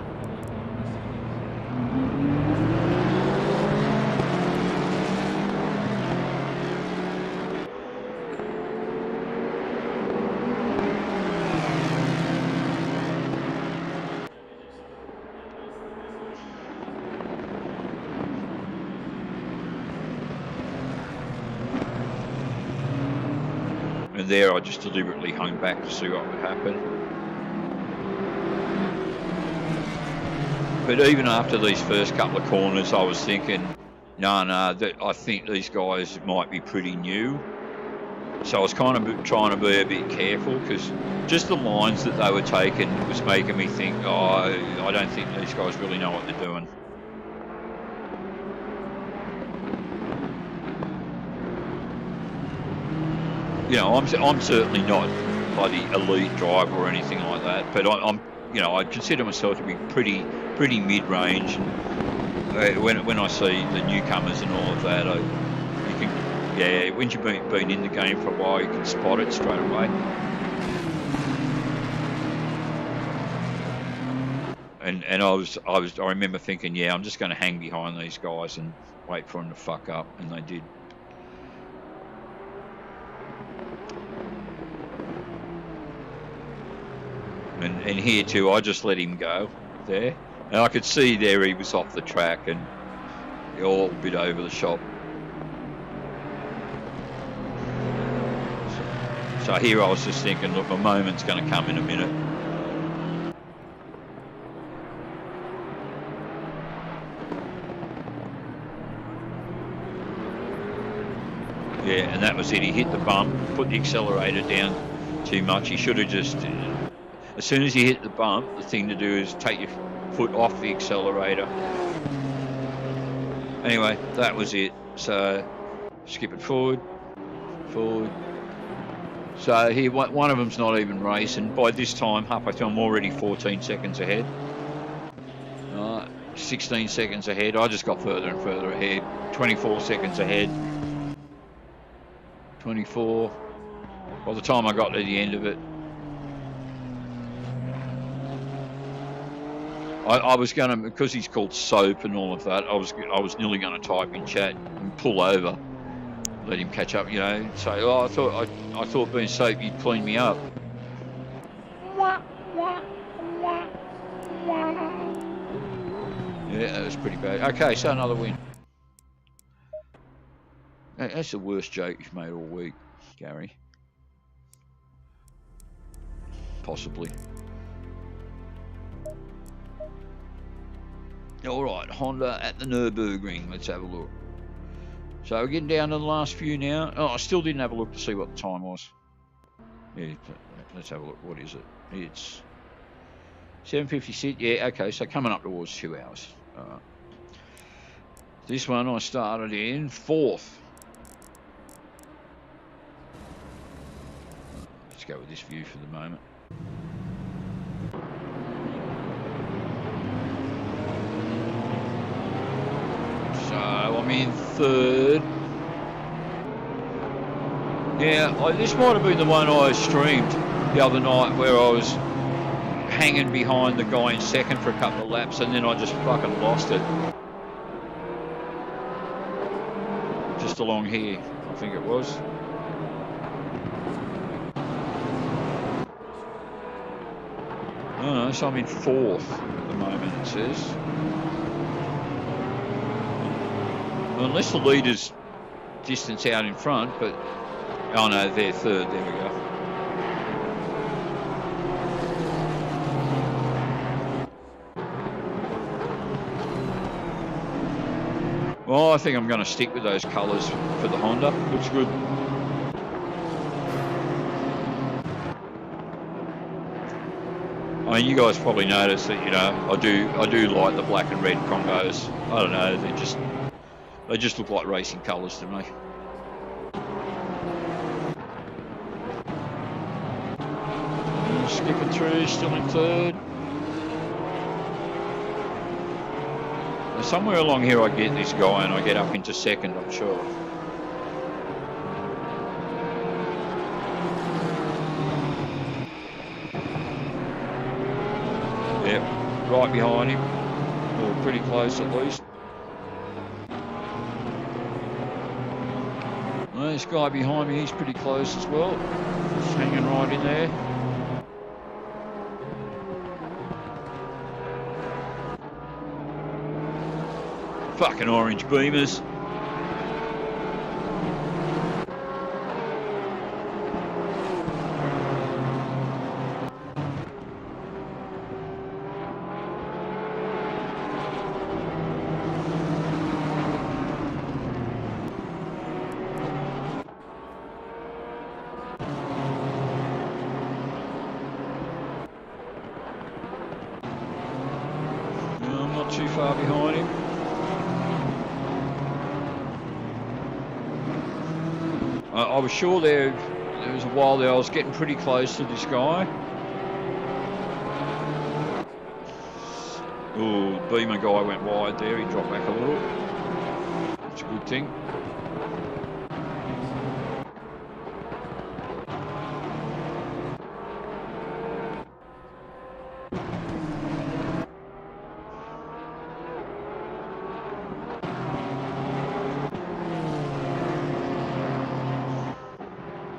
And there I just deliberately hung back to see what would happen. But even after these first couple of corners, I was thinking, no, I think these guys might be pretty new. So I was kind of trying to be a bit careful, because just the lines that they were taking was making me think, oh, I don't think these guys really know what they're doing. You know, I'm certainly not bloody elite driver or anything like that, but I'm you know, I consider myself to be pretty mid-range. And when I see the newcomers and all of that, you can, yeah, when you've been in the game for a while, you can spot it straight away. And I remember thinking, yeah, I'm just going to hang behind these guys and wait for them to fuck up, and they did. And here too, I just let him go there, and I could see there he was off the track and all a bit over the shop. So here I was just thinking, look, my moment's going to come in a minute. Yeah, and that was it. He hit the bump, put the accelerator down too much. He should have just, as soon as you hit the bump, the thing to do is take your foot off the accelerator. Anyway, that was it. So skip it forward. So here, one of them's not even racing. By this time, halfway through, I'm already 14 seconds ahead. 16 seconds ahead. I just got further and further ahead. 24 seconds ahead. 24. By the time I got to the end of it, I was going to, because he's called Soap and all of that, I was nearly going to type in chat and pull over, let him catch up, you know, say, oh, I thought being Soap you'd clean me up. Yeah, that was pretty bad. Okay, so another win. That's the worst joke you've made all week, Gary. Possibly. All right, Honda at the Nürburgring. Let's have a look. So we're getting down to the last few now. Oh, I still didn't have a look to see what the time was. Yeah, let's have a look. What is it? It's 7:56. Yeah, okay, so coming up towards 2 hours. This one I started in 4th. Let's go with this view for the moment. So I'm in 3rd. Yeah, this might have been the one I streamed the other night where I was hanging behind the guy in 2nd for a couple of laps, and then I just fucking lost it. Just along here, I think it was. No, so I'm in 4th at the moment, it says. Unless the leaders distance out in front, but oh no, they're 3rd. There we go. Well, I think I'm going to stick with those colours for the Honda. Looks good. I mean, you guys probably noticed that, you know, I do like the black and red combos. I don't know, they just look like racing colours to me. Skipping through, still in 3rd. Somewhere along here I get this guy and I get up into 2nd, I'm sure. Yep, right behind him, or pretty close at least. Well, this guy behind me, he's pretty close as well. Just hanging right in there. Fucking orange beamers. too far behind him. I was sure there was a while there I was getting pretty close to this guy. Oh, Beamer guy went wide there. He dropped back a little. That's a good thing.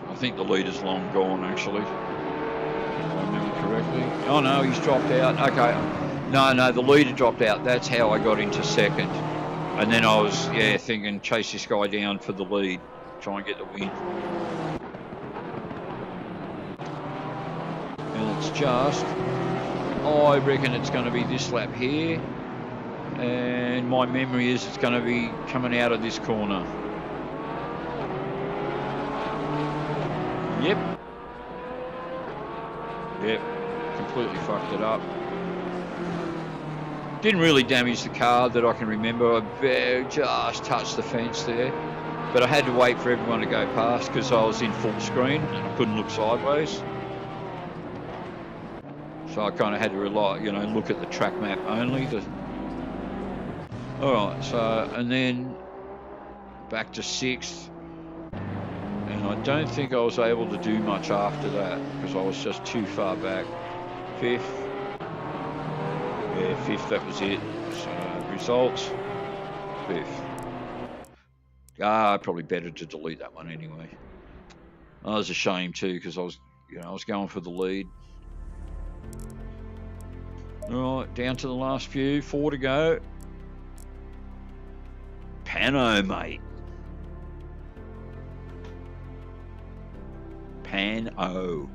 I think the leader's long gone, actually, if I remember correctly. Oh no, he's dropped out. Okay. No, the leader dropped out. That's how I got into second. And then I was, thinking chase this guy down for the lead, try and get the win. And it's just, I reckon it's going to be this lap here. And my memory is it's going to be coming out of this corner. Yep, completely fucked it up. Didn't really damage the car that I can remember. I just touched the fence there. But I had to wait for everyone to go past because I was in full screen and I couldn't look sideways. So I kind of had to rely, look at the track map only. Alright, so, and then back to 6th. And I don't think I was able to do much after that because I was just too far back. 5th. Yeah, 5th, that was it. So, results. 5th. Probably better to delete that one anyway. That was a shame too because I was going for the lead. Alright, down to the last few. 4 to go. Pano, mate. Pano.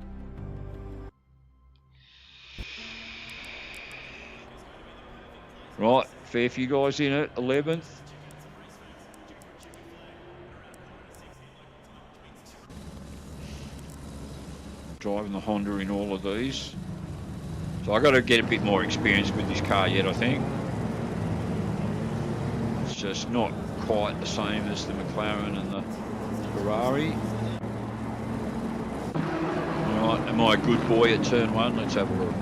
Right, fair few guys in it. 11th. Driving the Honda in all of these. So I've got to get a bit more experience with this car yet, I think. It's just not quite the same as the McLaren and the Ferrari. Alright, am I a good boy at turn 1? Let's have a look.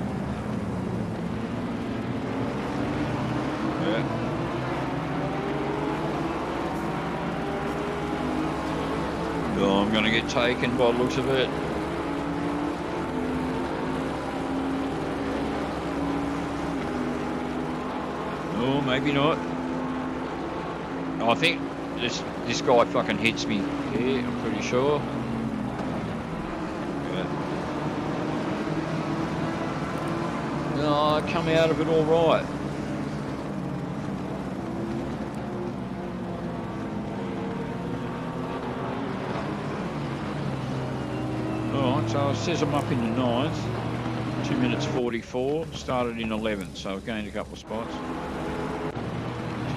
Yeah. Oh, I'm going to get taken by the looks of it. Oh, maybe not. I think this guy fucking hits me here, I'm pretty sure. Yeah. No, I come out of it all right. Alright, so it says I'm up in the 9th. 2 minutes 44, started in 11th, so I've gained a couple of spots. 2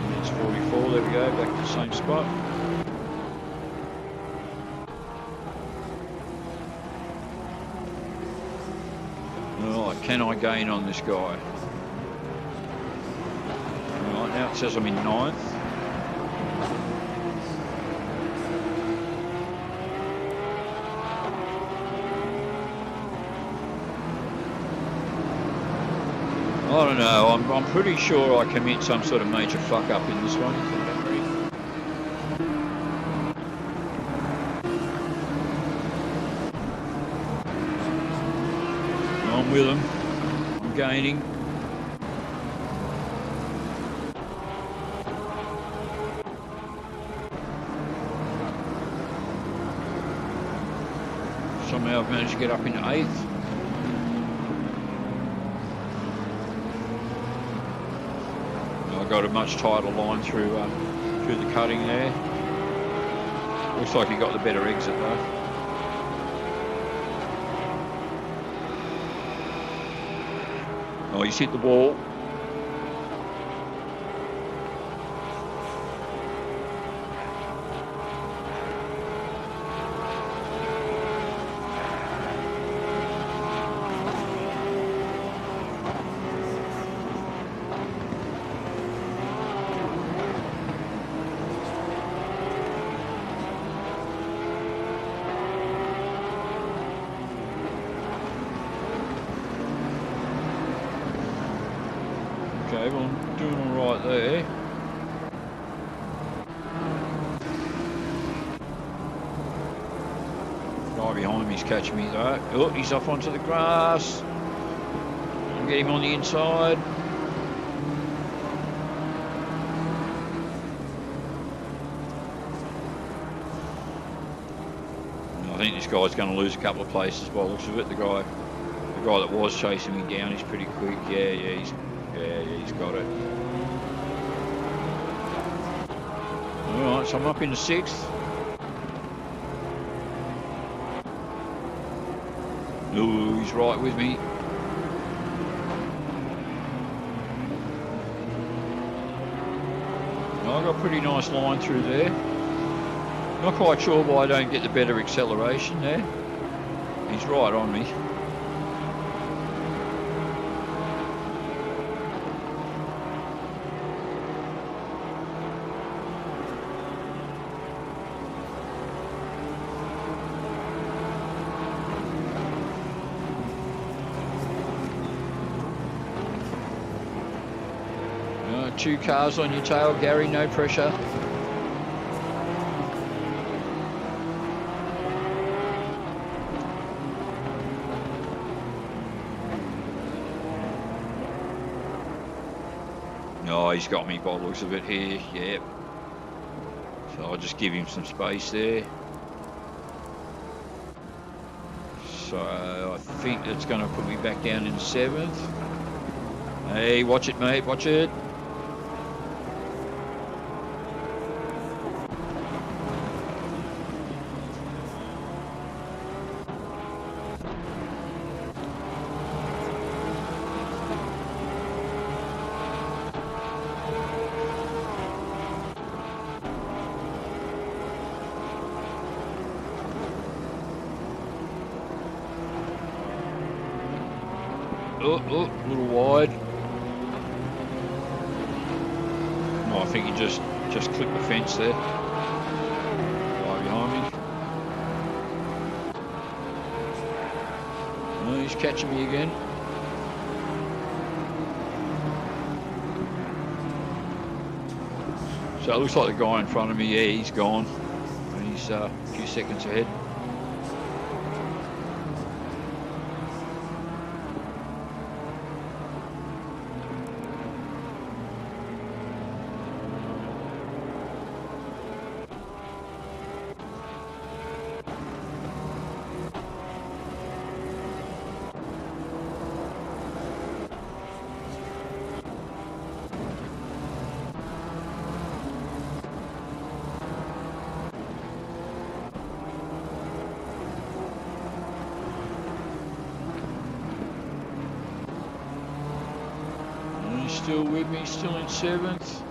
minutes 44, there we go, back to the same spot. Alright, can I gain on this guy? Alright, now it says I'm in 9th. I don't know, I'm pretty sure I commit some sort of major fuck up in this one. I'm with him. I'm gaining. Somehow I've managed to get up into 8th. Got a much tighter line through the cutting there. Looks like he got the better exit though. Oh, he's hit the wall. everyone doing all right there. Guy behind me's catching me though. Oh, he's off onto the grass. I'll get him on the inside. I think this guy's going to lose a couple of places by the looks of it. The guy that was chasing me down is pretty quick. Yeah, he's got it. All right, so I'm up in the 6th. Ooh, he's right with me. I've got a pretty nice line through there. Not quite sure why I don't get the better acceleration there. He's right on me. Two cars on your tail, Gary, no pressure. No, he's got me by the looks of it here, yep. So I'll just give him some space there. So I think that's going to put me back down in 7th. Hey, watch it, mate, watch it. Oh, a little wide. No, I think he just clipped the fence there. Right behind me. Oh, he's catching me again. So it looks like the guy in front of me, yeah, he's gone. And he's a few seconds ahead. Still with me, still in 7th.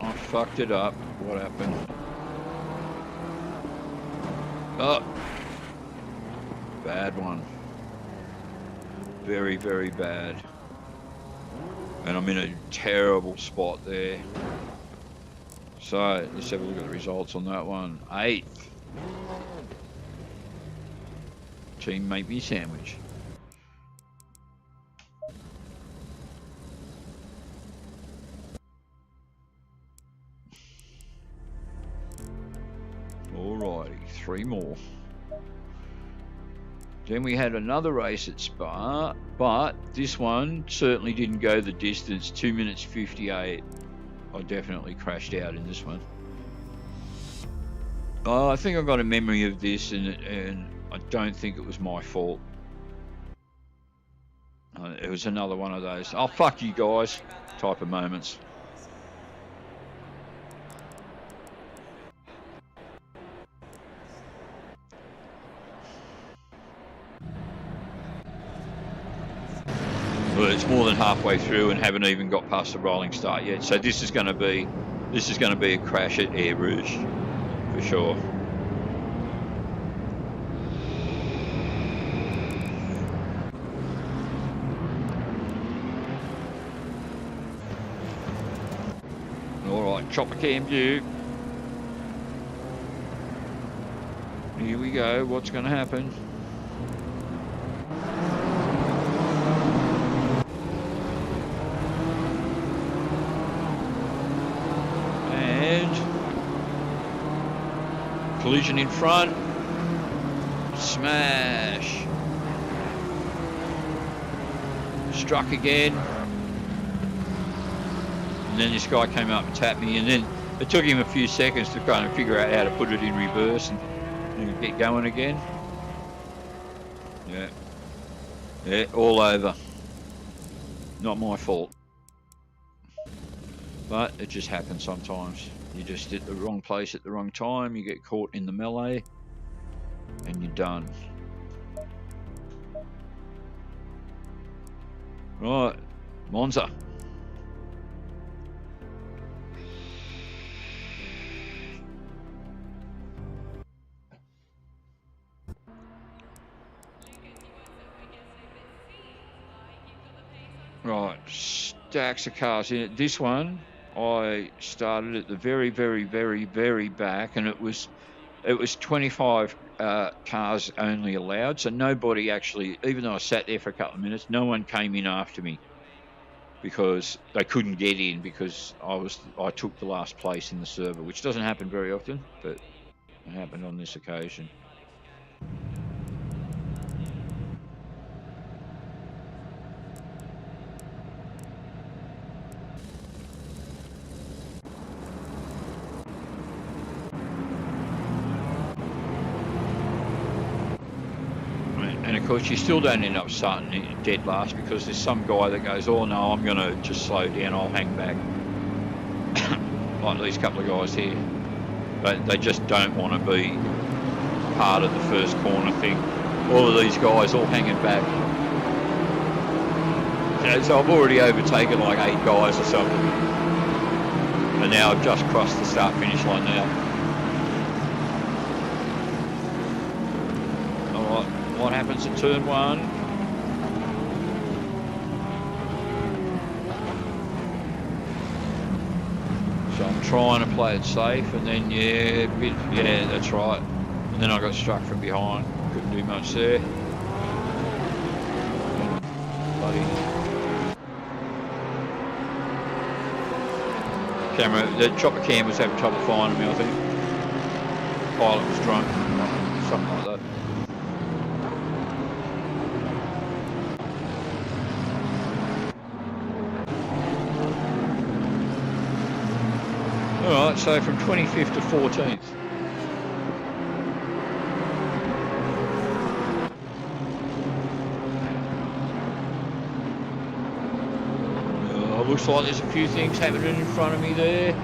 I fucked it up. What happened? Oh, bad one. Very, very bad. And I'm in a terrible spot there. So let's have a look at the results on that one. 8th. Team make me a sandwich. Alrighty, 3 more. Then we had another race at Spa, but this one certainly didn't go the distance. 2 minutes 58. I definitely crashed out in this one. I think I've got a memory of this, and I don't think it was my fault. It was another one of those, oh fuck you guys, type of moments. Well, it's more than halfway through and haven't even got past the rolling start yet. So this is going to be a crash at Air Rouge for sure. All right, chopper cam view. Here we go. What's going to happen? And collision in front. Smash. Struck again. And then this guy came up and tapped me, and then it took him a few seconds to kind of figure out how to put it in reverse and get going again. Yeah, all over. Not my fault. But it just happens sometimes. You just at the wrong place at the wrong time, you get caught in the melee, and you're done. Right, Monza. Right, stacks of cars in it. This one, I started at the very, very, very, very back, and it was 25 cars only allowed. So nobody actually, even though I sat there for a couple of minutes, no one came in after me because they couldn't get in because I took the last place in the server, which doesn't happen very often, but it happened on this occasion. And of course, you still don't end up starting dead last because there's some guy that goes, "Oh no, I'm going to just slow down. I'll hang back." Like these couple of guys here, but they just don't want to be part of the first corner thing. All of these guys all hanging back. So I've already overtaken like 8 guys or something, and now I've just crossed the start-finish line now. What happens at turn 1? So I'm trying to play it safe, and then yeah, that's right. And then I got struck from behind. Couldn't do much there. Bloody camera. The chopper cam was having trouble finding me, I think. Pilot was drunk, something like that. Alright, so from 25th to 14th. Looks like there's a few things happening in front of me there.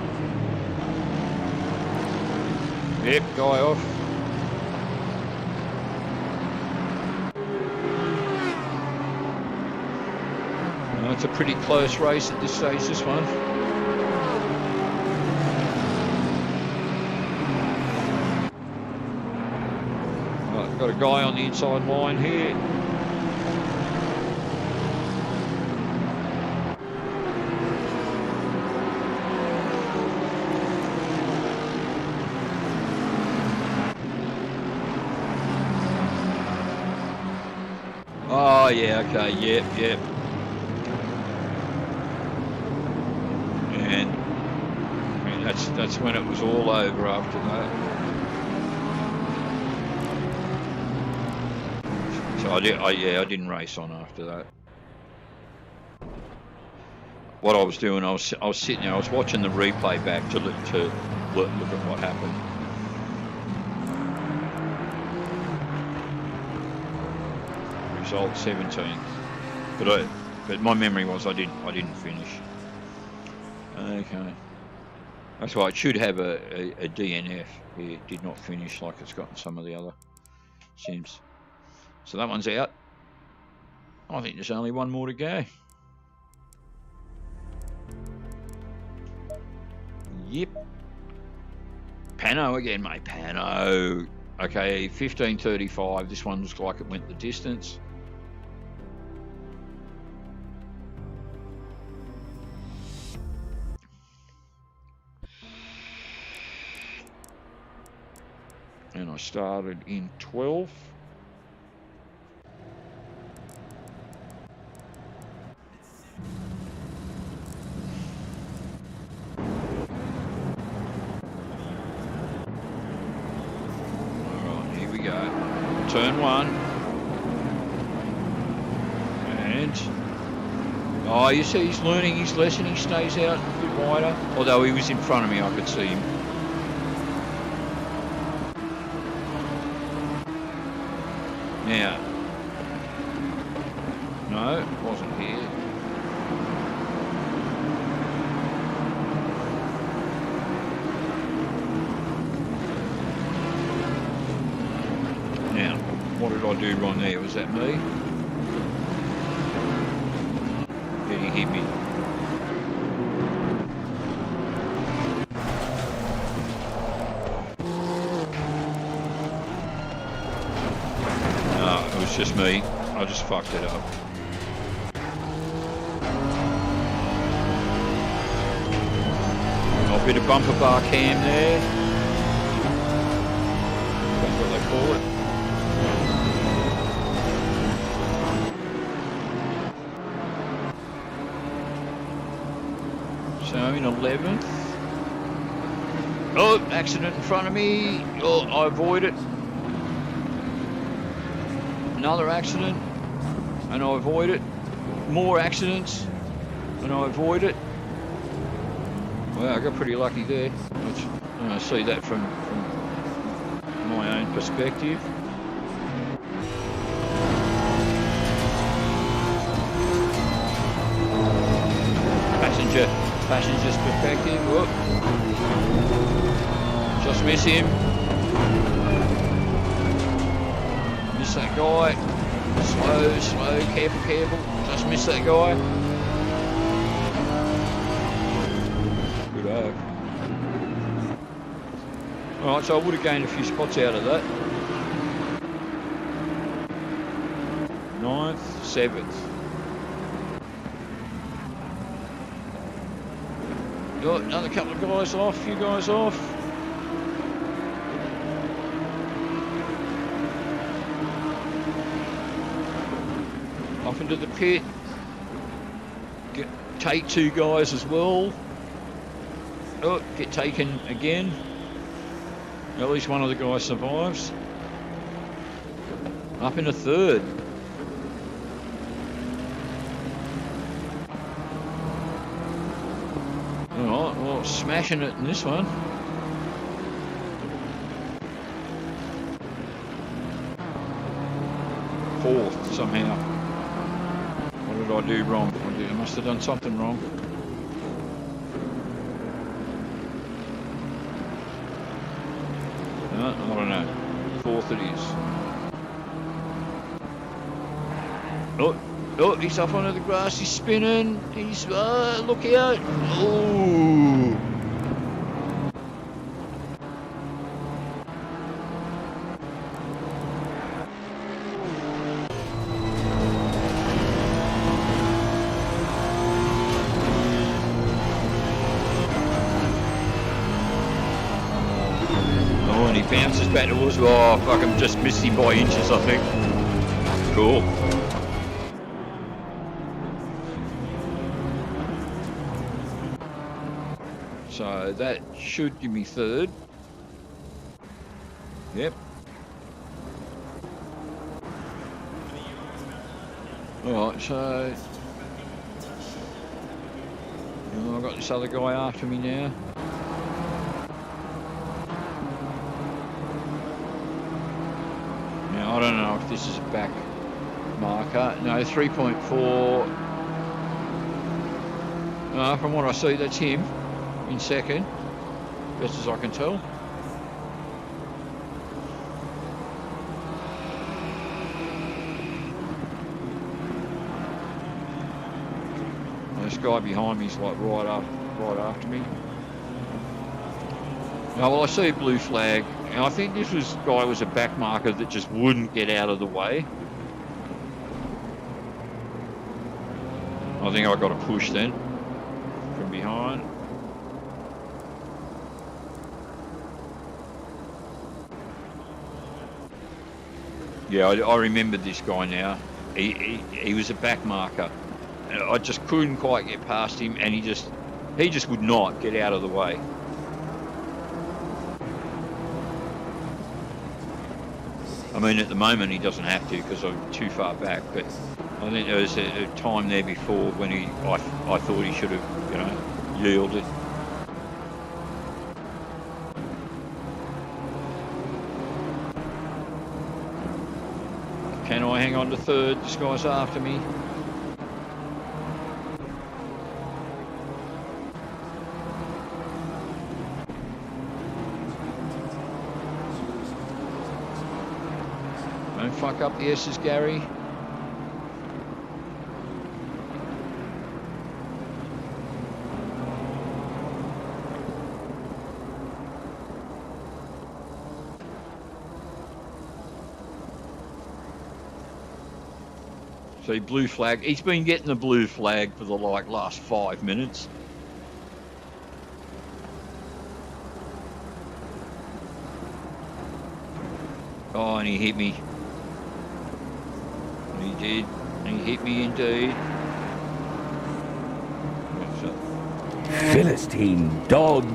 Yep, guy off. Well, it's a pretty close race at this stage, this one. Got a guy on the inside line here. Oh yeah, okay, yep. And I mean, that's when it was all over after that. So I didn't race on after that. What I was doing, I was sitting there, I was watching the replay back to look at what happened. Result 17th, but my memory was I didn't finish. Okay, that's why it should have a DNF. It did not finish like it's got in some of the other sims. So that one's out. I think there's only one more to go. Yep. Pano again, mate. Pano. Okay, 15:35. This one looks like it went the distance. And I started in 12th. Alright, here we go. Turn 1. And... oh, you see he's learning his lesson. He stays out a bit wider. Although he was in front of me, I could see him. Now, no, it wasn't here. Now, what did I do wrong there? Was that me? Yeah, he hit me. It was just me. I just fucked it up. A bit of bumper bar cam there. That's what they call it. So in 11th. Oh, accident in front of me. Oh, I avoid it. Another accident, and I avoid it. More accidents, and I avoid it. Well, I got pretty lucky there. I see that from my own perspective. Passenger's perspective. Whoop. Just miss him. Miss that guy. Slow, careful. Just miss that guy. Good over. Alright, so I would have gained a few spots out of that. 9th, 7th. Got another couple of guys off, few guys off. Off into the pit. Take 2 guys as well. Oh, get taken again. At least one of the guys survives. Up into 3rd. Alright, well, smashing it in this one. 4th somehow. What did I do wrong? I must have done something wrong. I don't know. 4th it is. Oh, he's up onto the grass. He's spinning. He's look out. Oh. And he bounces back towards. Oh, fuck! I'm just missed him by inches, I think. Cool. So that should give me 3rd. Yep. Alright, so I've got this other guy after me now. Now I don't know if this is a back marker. No, 3.4. From what I see, that's him. In 2nd, best as I can tell. This guy behind me is like right after me. Now, well, I see a blue flag, and I think this guy was a back marker that just wouldn't get out of the way. I think I got a push then from behind. Yeah, I remember this guy now. He was a back marker. And I just couldn't quite get past him, and he just would not get out of the way. I mean, at the moment he doesn't have to because I'm too far back. But I think there was a time there before when I thought he should have, you know, yielded. Can I hang on to third? This guy's after me. Don't fuck up the S's, Gary. See, blue flag. He's been getting the blue flag for the last 5 minutes. Oh, and he hit me. He did. He hit me indeed. Philistine dog.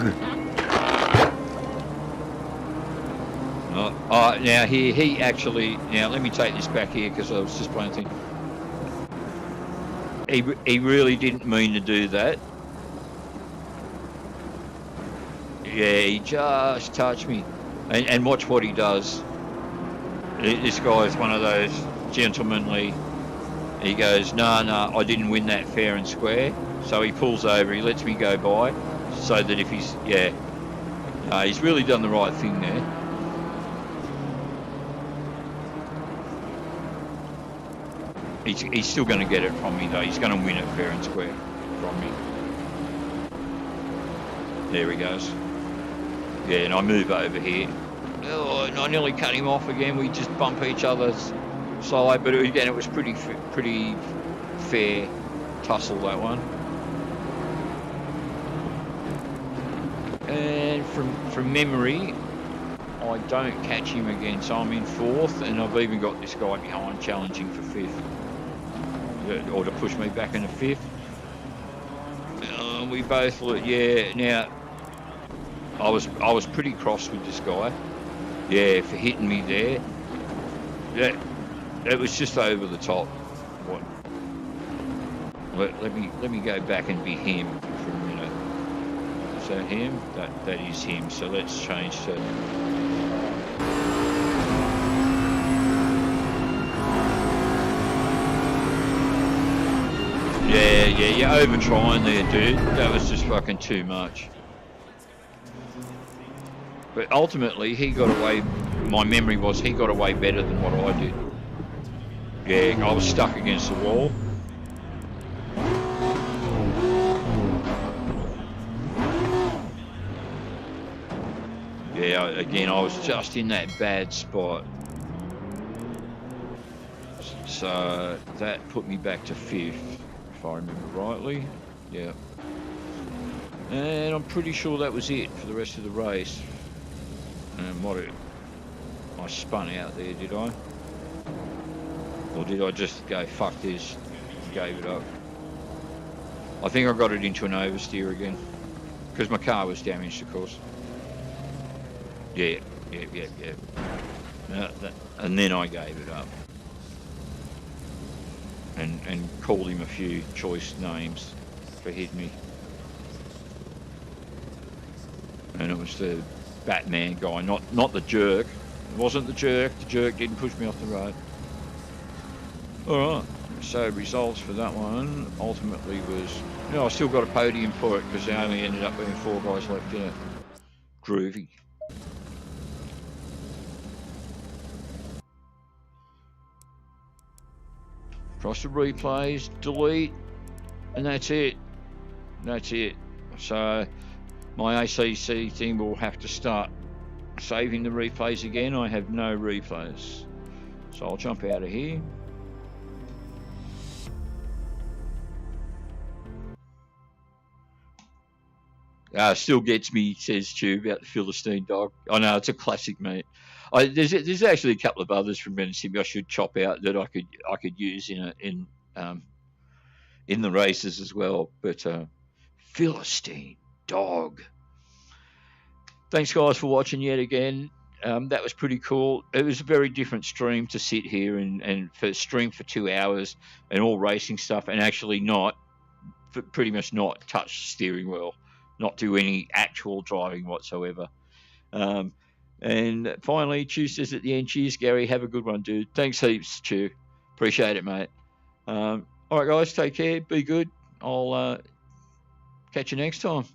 Now he actually. Now let me take this back here because I was just playing thing. He really didn't mean to do that. Yeah, he just touched me. And watch what he does. This guy is one of those gentlemanly. He goes, no, I didn't win that fair and square. So he pulls over, he lets me go by, so that if he's, he's really done the right thing there. He's still going to get it from me though. He's going to win it fair and square from me. There he goes. Yeah, and I move over here. Oh, and I nearly cut him off again. We just bump each other's side, but again, it was pretty fair tussle, that one. And from memory, I don't catch him again, so I'm in fourth, and I've even got this guy behind challenging for fifth, or to push me back into fifth. We both look, yeah. Now, I was pretty cross with this guy, yeah, for hitting me there. It was just over the top. What? Let me go back and be him for a minute. Is that him? That is him. So let's change to. Yeah, you're over trying there, dude. That was just fucking too much. But ultimately, he got away. My memory was he got away better than what I did. Yeah, I was stuck against the wall. Yeah, again, I was just in that bad spot. So that put me back to fifth, if I remember rightly. Yeah. And I'm pretty sure that was it for the rest of the race. And I spun out there, did I? Or did I just go, fuck this, and gave it up? I think I got it into an oversteer again. Because my car was damaged, of course. Yeah. And then I gave it up. And called him a few choice names for hitting me. And it was the Batman guy, not the jerk. It wasn't the jerk. The jerk didn't push me off the road. Alright, so results for that one ultimately was... I still got a podium for it because there only ended up being 4 guys left in it. Groovy. Cross the replays, delete, and that's it. That's it. So my ACC thing will have to start saving the replays again. I have no replays. So I'll jump out of here. Still gets me, says Stu, about the Philistine dog. I know, it's a classic, mate. There's actually a couple of others from Ren Sim I should chop out that I could use in the races as well. But Philistine dog. Thanks, guys, for watching yet again. That was pretty cool. It was a very different stream to sit here and stream for 2 hours and all racing stuff, and actually pretty much not touch steering wheel, not do any actual driving whatsoever. And finally, Chew says at the end, cheers, Gary. Have a good one, dude. Thanks heaps, Chew. Appreciate it, mate. All right, guys, take care. Be good. I'll catch you next time.